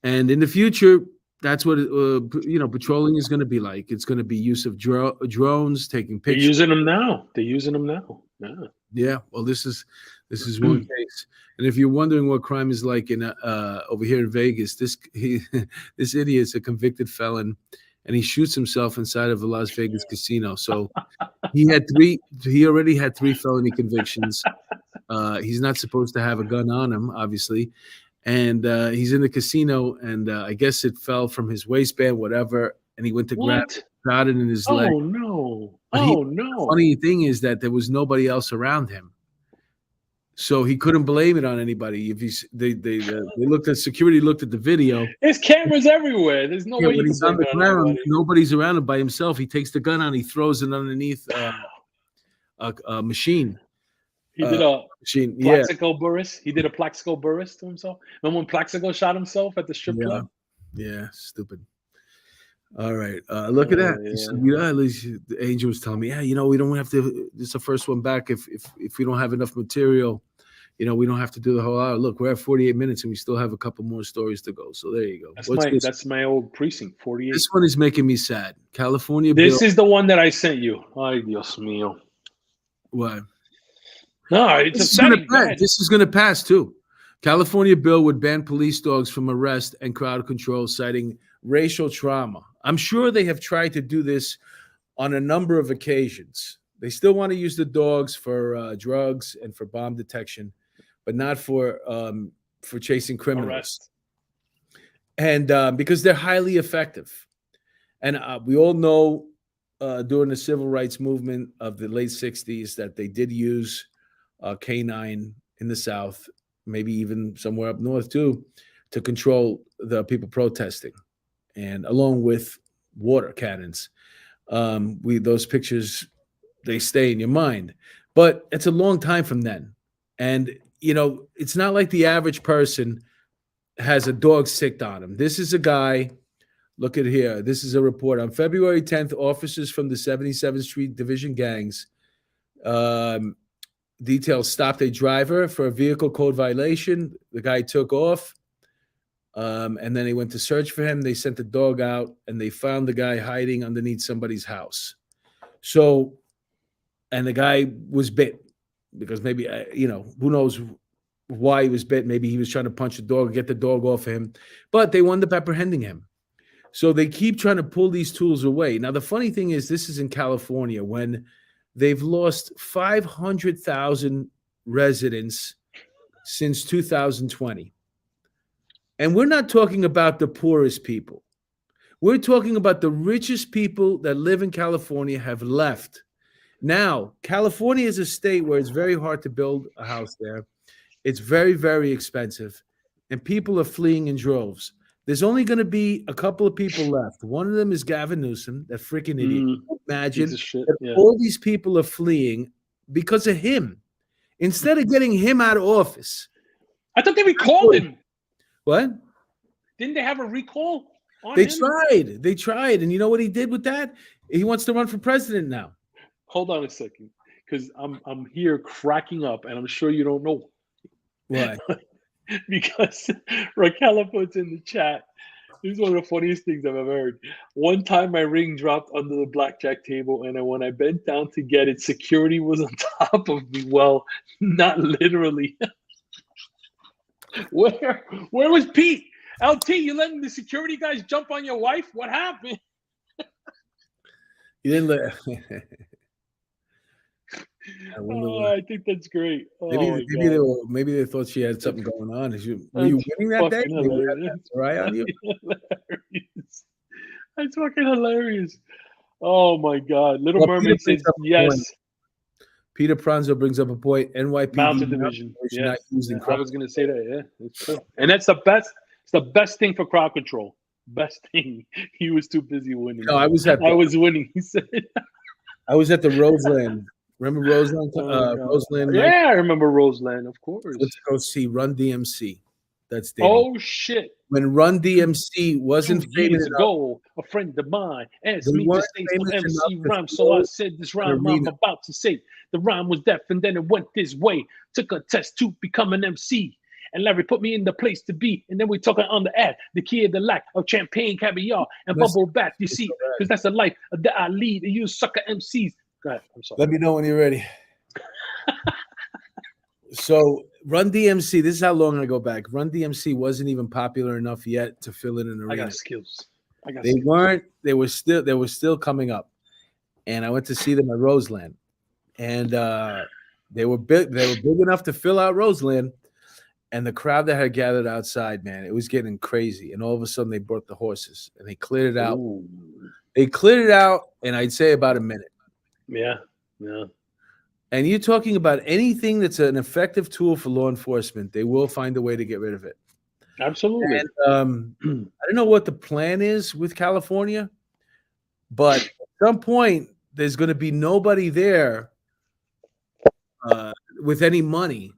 And in the future, that's what you know, patrolling is going to be like. It's going to be use of drones, taking pictures. They're using them now. Yeah. Yeah. Well, this is one case. And if you're wondering what crime is like in over here in Vegas, this idiot is a convicted felon, and he shoots himself inside of a Las Vegas casino. So he already had 3 felony convictions. He's not supposed to have a gun on him, obviously. And he's in the casino, and I guess it fell from his waistband, whatever, and he went to grab it, got it in his leg. Oh no! The funny thing is that there was nobody else around him, so he couldn't blame it on anybody. If they looked at security, looked at the video. There's cameras everywhere. There's no way when he's on the ground, nobody's around him by himself. He takes the gun out, he throws it underneath a machine. He did a machine. Plaxico Burris. He did a Plaxico Burris to himself. Remember when Plaxico shot himself at the strip club? Yeah, stupid. All right, look at that. At least the Angel was telling me, you know, we don't have to. This is the first one back. If we don't have enough material, you know, we don't have to do the whole hour. Look, we're at 48 minutes, and we still have a couple more stories to go. So there you go. That's my old precinct, 48. This one is making me sad. California. This is the one that I sent you. Ay, Dios mío. What? No, it's upsetting. This is going to pass too. California bill would ban police dogs from arrest and crowd control, citing racial trauma. I'm sure they have tried to do this on a number of occasions. They still want to use the dogs for drugs and for bomb detection, but not for chasing criminals. Arrest. And because they're highly effective. And we all know during the civil rights movement of the late 60s that they did use canine in the South, maybe even somewhere up north too, to control the people protesting, and along with water cannons. Those pictures, they stay in your mind, but it's a long time from then. And, you know, it's not like the average person has a dog sicked on him. This is a guy, look at here. This is a report. On February 10th, officers from the 77th Street Division gangs details stopped a driver for a vehicle code violation. The guy took off, and then they went to search for him. They sent the dog out, and they found the guy hiding underneath somebody's house. So, and the guy was bit because maybe, you know, who knows why he was bit. Maybe he was trying to punch the dog, get the dog off of him. But they wound up apprehending him. So they keep trying to pull these tools away. Now, the funny thing is, this is in California when they've lost 500,000 residents since 2020. And we're not talking about the poorest people. We're talking about the richest people that live in California have left. Now, California is a state where it's very hard to build a house there. It's very, very expensive, and people are fleeing in droves. There's only going to be a couple of people left. One of them is Gavin Newsom, that freaking idiot. Imagine Piece of shit. that Yeah. all these people are fleeing because of him. Instead of getting him out of office. I thought they recalled him. What? Didn't they have a recall on They him? tried. They tried. And you know what he did with that? He wants to run for president now. Hold on a second, because I'm here cracking up, and I'm sure you don't know Why? because Raquel puts in the chat. This is one of the funniest things I've ever heard. One time my ring dropped under the blackjack table, and when I bent down to get it, security was on top of me. Well, not literally. Where was Pete? LT, you letting the security guys jump on your wife? What happened? You didn't let. I think that's great. Maybe they thought she had something going on. Were you winning that day? They would have had their eye on you? Hilarious. That's fucking hilarious. Oh my God. Little Mermaid says yes. Peter Pranzo brings up a point. NYPD Mountain Division. Not using I was going to say that. Yeah, it's true. And that's the best. It's the best thing for crowd control. Best thing. He was too busy winning. No, I was winning. He said. I was at the Roseland. Remember Roseland? Roseland. Yeah, I remember Roseland, of course. Let's go see Run DMC. That's Danny. Oh shit! When Run DMC wasn't 2 years ago, a friend of mine asked me to say some MC rhyme, so I said this rhyme I'm about to say. The rhyme was deaf, and then it went this way. Took a test to become an MC. And Larry put me in the place to be. And then we talking on the ad, the key of the lack of champagne, caviar, and bubble bath. You see, because that's the life that I lead. And you sucker MCs. Go ahead. I'm sorry. Let me know when you're ready. So Run DMC, this is how long I go back. Run DMC wasn't even popular enough yet to fill in an arena. I got skills. They were still coming up. And I went to see them at Roseland. And they were big enough to fill out Roseland. And the crowd that had gathered outside, man, it was getting crazy. And all of a sudden, they brought the horses and they cleared it out. Ooh. They cleared it out, and I'd say about a minute. Yeah. And you're talking about anything that's an effective tool for law enforcement, they will find a way to get rid of it. Absolutely. And I don't know what the plan is with California, but at some point, there's going to be nobody there with any money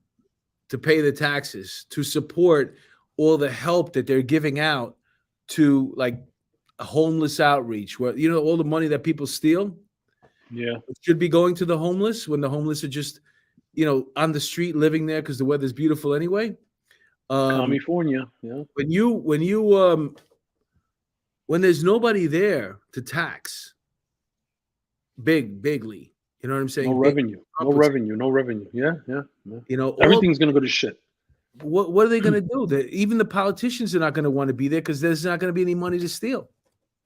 to pay the taxes, to support all the help that they're giving out to like a homeless outreach, where, you know, all the money that people steal. Yeah. It should be going to the homeless when the homeless are just, you know, on the street living there because the weather's beautiful anyway. California. Yeah. When there's nobody there to tax bigly. You know what I'm saying? No revenue. Yeah. You know, everything's going to go to shit. What are they going to do? Even the politicians are not going to want to be there because there's not going to be any money to steal.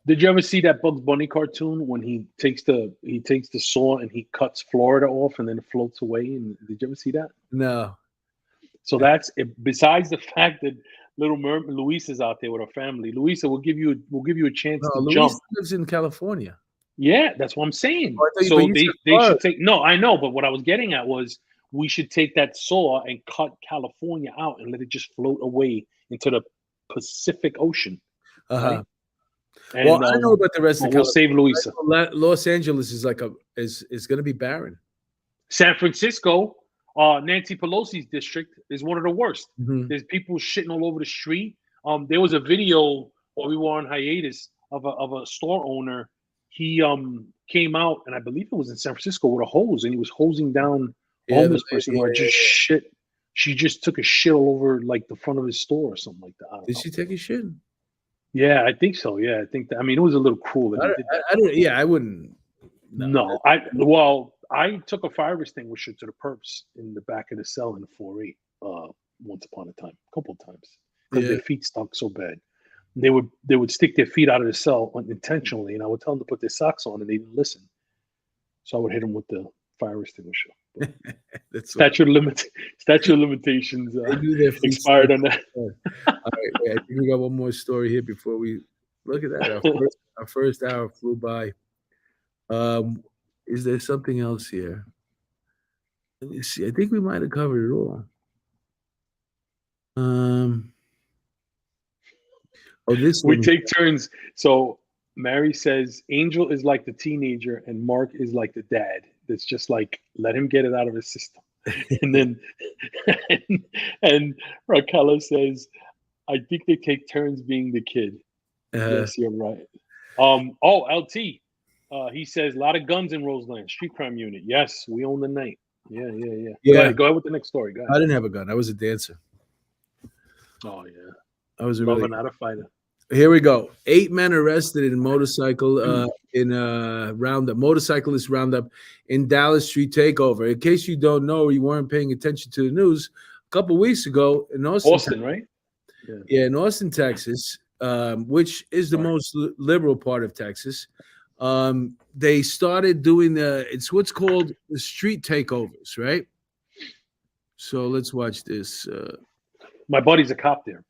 Did you ever see that Bugs Bunny cartoon when he takes the saw and he cuts Florida off and then it floats away? And did you ever see that? No. So that's it. Besides the fact that Little Mermaid Luisa's out there with her family. Luisa, we'll give you a chance to Luisa jump. Lives in California. Yeah, that's what I'm saying. Oh, so they should take. No, I know, but what I was getting at was we should take that saw and cut California out and let it just float away into the Pacific Ocean. Right? And, well, I don't know about the rest of California. We'll save Luisa. Los Angeles is is going to be barren. San Francisco, Nancy Pelosi's district, is one of the worst. Mm-hmm. There's people shitting all over the street. There was a video while we were on hiatus of a store owner. He came out, and I believe it was in San Francisco, with a hose, and he was hosing down a homeless person who had just shit. She just took a shit all over like the front of his store or something like that. Did she take a shit? Yeah, I think so. Yeah, I think that. I mean, it was a little cruel. I wouldn't. No, I took a fire extinguisher to the perps in the back of the cell in the 4-8 once upon a time, a couple of times, because their feet stunk so bad. they would stick their feet out of the cell unintentionally, and I would tell them to put their socks on, and they didn't listen. So I would hit them with the fire extinguisher. But That's statute of limitations they do their free expired stuff. on that. All right, I think we got one more story here before we look at that. Our first hour flew by. Is there something else here? Let me see. I think we might have covered it all. This We one. take turns. So Mary says Angel is like the teenager and Mark is like the dad. That's just like, let him get it out of his system. And then and Raquel says, I think they take turns being the kid. Yes, you're right. LT. He says a lot of guns in Roseland, street crime unit. Yes, we own the night. Yeah. Go ahead with the next story. Go ahead. I didn't have a gun. I was a dancer. Oh yeah. I was Not a fighter. Here we go. 8 men arrested in motorcycle in a roundup, motorcyclist roundup in Dallas street takeover. In case you don't know or you weren't paying attention to the news, a couple of weeks ago in Austin, right? Yeah, in Austin, Texas, which is the most liberal part of Texas. They started doing it's what's called the street takeovers, right? So let's watch this. My buddy's a cop there.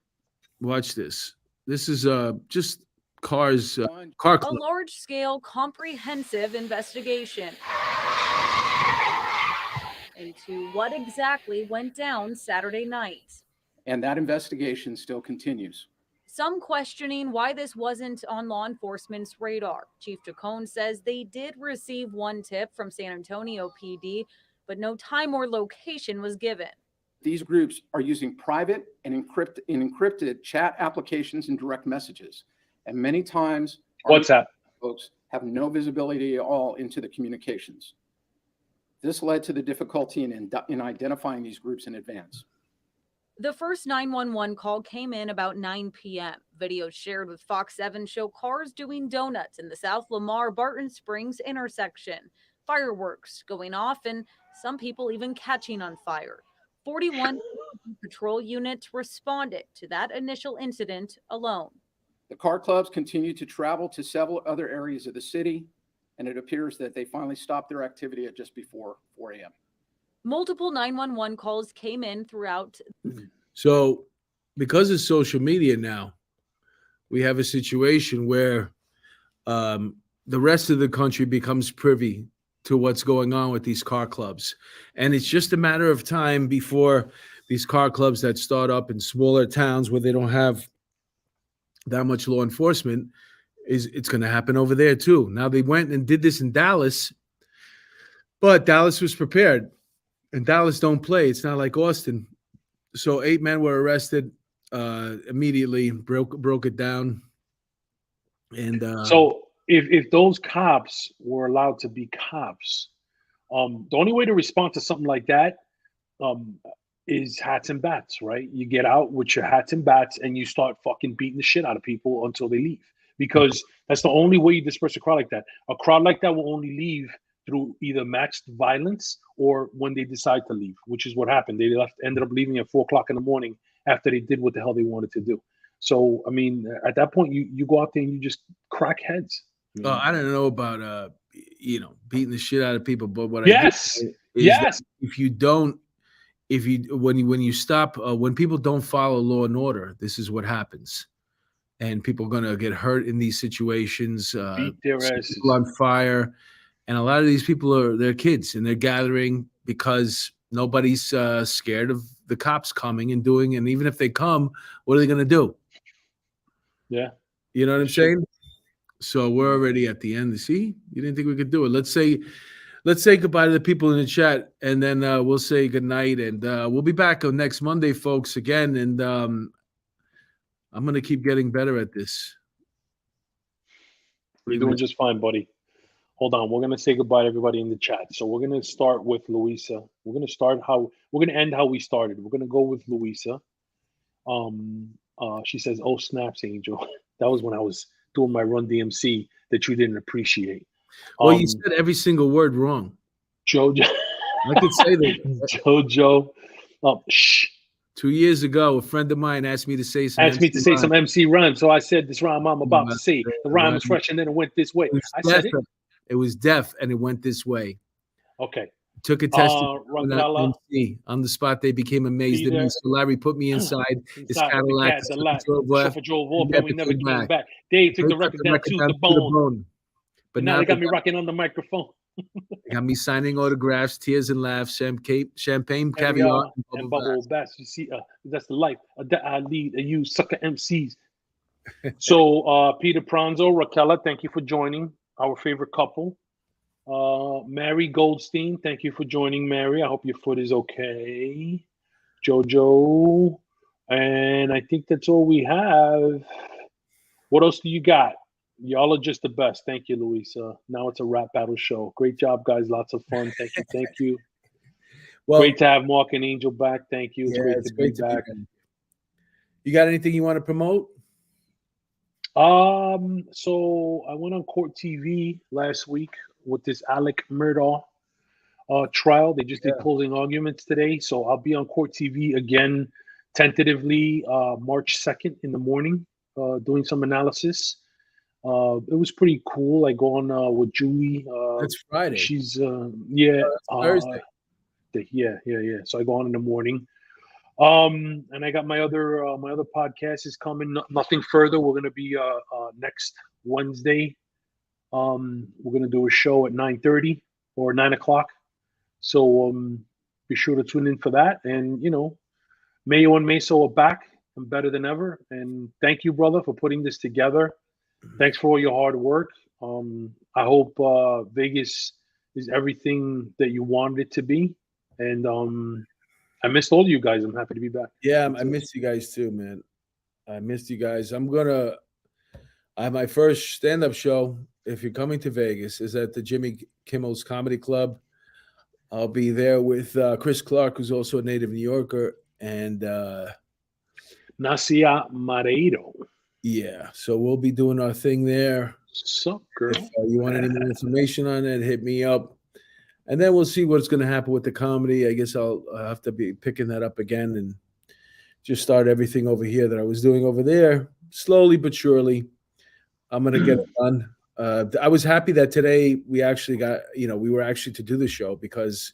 Watch this. This is just cars, car a large-scale, comprehensive investigation into what exactly went down Saturday night. And that investigation still continues. Some questioning why this wasn't on law enforcement's radar. Chief Chacon says they did receive one tip from San Antonio PD, but no time or location was given. These groups are using private and encrypted chat applications and direct messages. And many times, WhatsApp folks have no visibility at all into the communications. This led to the difficulty in identifying these groups in advance. The first 911 call came in about 9 p.m. Videos shared with Fox 7 show cars doing donuts in the South Lamar Barton Springs intersection, fireworks going off, and some people even catching on fire. 41 patrol units responded to that initial incident alone. The car clubs continue to travel to several other areas of the city, and it appears that they finally stopped their activity at just before 4 a.m. Multiple 911 calls came in throughout. So because of social media now, we have a situation where the rest of the country becomes privy to what's going on with these car clubs. And it's just a matter of time before these car clubs that start up in smaller towns where they don't have that much law enforcement, it's going to happen over there too. Now they went and did this in Dallas, but Dallas was prepared. And Dallas don't play. It's not like Austin. So 8 men were arrested immediately, broke it down. And so if those cops were allowed to be cops, the only way to respond to something like that is hats and bats, right? You get out with your hats and bats and you start fucking beating the shit out of people until they leave, because that's the only way you disperse a crowd like that. A crowd like that will only leave through either matched violence or when they decide to leave, which is what happened. They ended up leaving at 4 o'clock in the morning after they did what the hell they wanted to do. So, I mean, at that point, you go out there and you just crack heads. I don't know about beating the shit out of people, but what yes, when you stop, when people don't follow law and order, this is what happens, and people are gonna get hurt in these situations. Beat their asses. People on fire, and a lot of these people they're kids, and they're gathering because nobody's scared of the cops coming and doing. And even if they come, what are they gonna do? Yeah, you know what I'm saying. So we're already at the end. See, you didn't think we could do it. Let's say goodbye to the people in the chat, and then we'll say goodnight. And we'll be back on next Monday, folks, again. And I'm going to keep getting better at this. You're doing just fine, buddy. Hold on. We're going to say goodbye to everybody in the chat. So we're going to start with Luisa. We're going to end how we started. We're going to go with Luisa. She says, "Oh, snaps, Angel." That was when I was doing my Run DMC that you didn't appreciate. Well, you said every single word wrong. Jojo. I could say that. Jojo. Shh. 2 years ago, a friend of mine asked me to say some Asked me to say rhyme. some MC rhyme, so I said this rhyme I'm about to say. The rhyme is Right. fresh, and then it went this way. It was I said it. It was deaf, and it went this way. Okay. Took a test Rockefeller, on the spot. They became amazed at me. Peter. So Larry put me inside his Inside the Cadillac. cat, the The lack. drove left. Chauffeur drove He off, and we never came back. Dave took They the record down to the bone. But now they got me rocking on the microphone. They got me signing autographs, tears and laughs, champagne, caviar, Caviar and bubble bass. You see, that's the life that I lead. You sucker MCs. So Peter Pranzo, Raquela, thank you for joining. Our favorite couple. Mary Goldstein, thank you for joining, Mary. I hope your foot is okay. Jojo, and I think that's all we have. What else do you got? Y'all are just the best. Thank you, Luisa. Now it's a rap battle show. Great job, guys. Lots of fun. Thank you. Thank you. Well, great to have Mark and Angel back. Thank you. It's yeah, great to be back. You got anything you want to promote? So I went on Court TV last week with this Alec Murdaugh trial. They just did closing arguments today. So I'll be on Court TV again, tentatively March 2nd in the morning, doing some analysis. It was pretty cool. I go on with Julie. That's Friday. She's Thursday. Yeah. So I go on in the morning. And I got my other podcast is coming. Nothing further. We're gonna be next Wednesday. We're gonna do a show at 9:30 or 9 o'clock. So be sure to tune in for that. And Mayo and Mayso are back and better than ever. And thank you, brother, for putting this together. Thanks for all your hard work. I hope Vegas is everything that you wanted it to be. And I missed all you guys. I'm happy to be back. Yeah, I missed you guys too, man. I missed you guys. I have my first stand-up show. If you're coming to Vegas, is at the Jimmy Kimmel's Comedy Club. I'll be there with Chris Clark, who's also a native New Yorker, and Nasia Mareiro. Yeah, so we'll be doing our thing there. Sup, girl? If you want any more information on it, hit me up. And then we'll see what's going to happen with the comedy. I guess I'll have to be picking that up again and just start everything over here that I was doing over there. Slowly but surely, I'm going to get it done. I was happy that today we actually got, we were actually to do the show because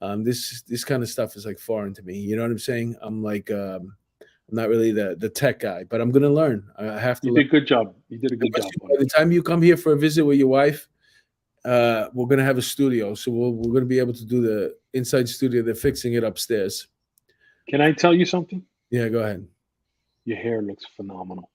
this kind of stuff is like foreign to me. You know what I'm saying? I'm like, I'm not really the tech guy, but I'm going to learn. I have to. You did a good job. You did a good job. By the time you come here for a visit with your wife, we're going to have a studio. So we're going to be able to do the inside studio. They're fixing it upstairs. Can I tell you something? Yeah, go ahead. Your hair looks phenomenal.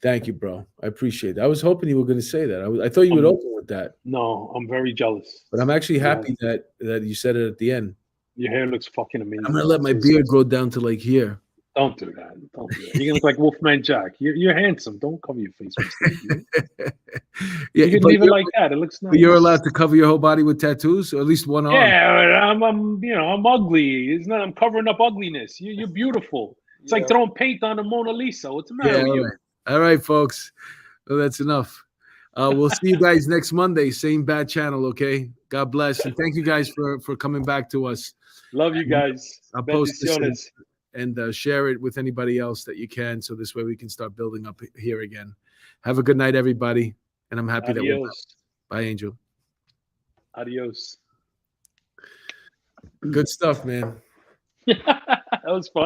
Thank you, bro. I appreciate it. I was hoping you were going to say that. I thought you would open with that. No, I'm very jealous. But I'm actually happy that you said it at the end. Your hair looks fucking amazing. I'm going to let my beard grow down to like here. Don't do that. Don't do that. You're gonna look like Wolfman Jack. You're handsome. Don't cover your face with stuff. You can leave it like that. It looks nice. You're allowed to cover your whole body with tattoos, or at least one arm. Yeah, I'm ugly. It's not. I'm covering up ugliness. You're beautiful. It's like throwing paint on the Mona Lisa. What's the matter with you? All right, folks. Well, that's enough. We'll see you guys next Monday. Same bad channel. Okay. God bless, and thank you guys for coming back to us. Love you guys. I'll post this and share it with anybody else that you can, so this way we can start building up here again. Have a good night, everybody, and I'm happy that we're back. Bye, Angel. Adios. Good stuff, man. That was fun.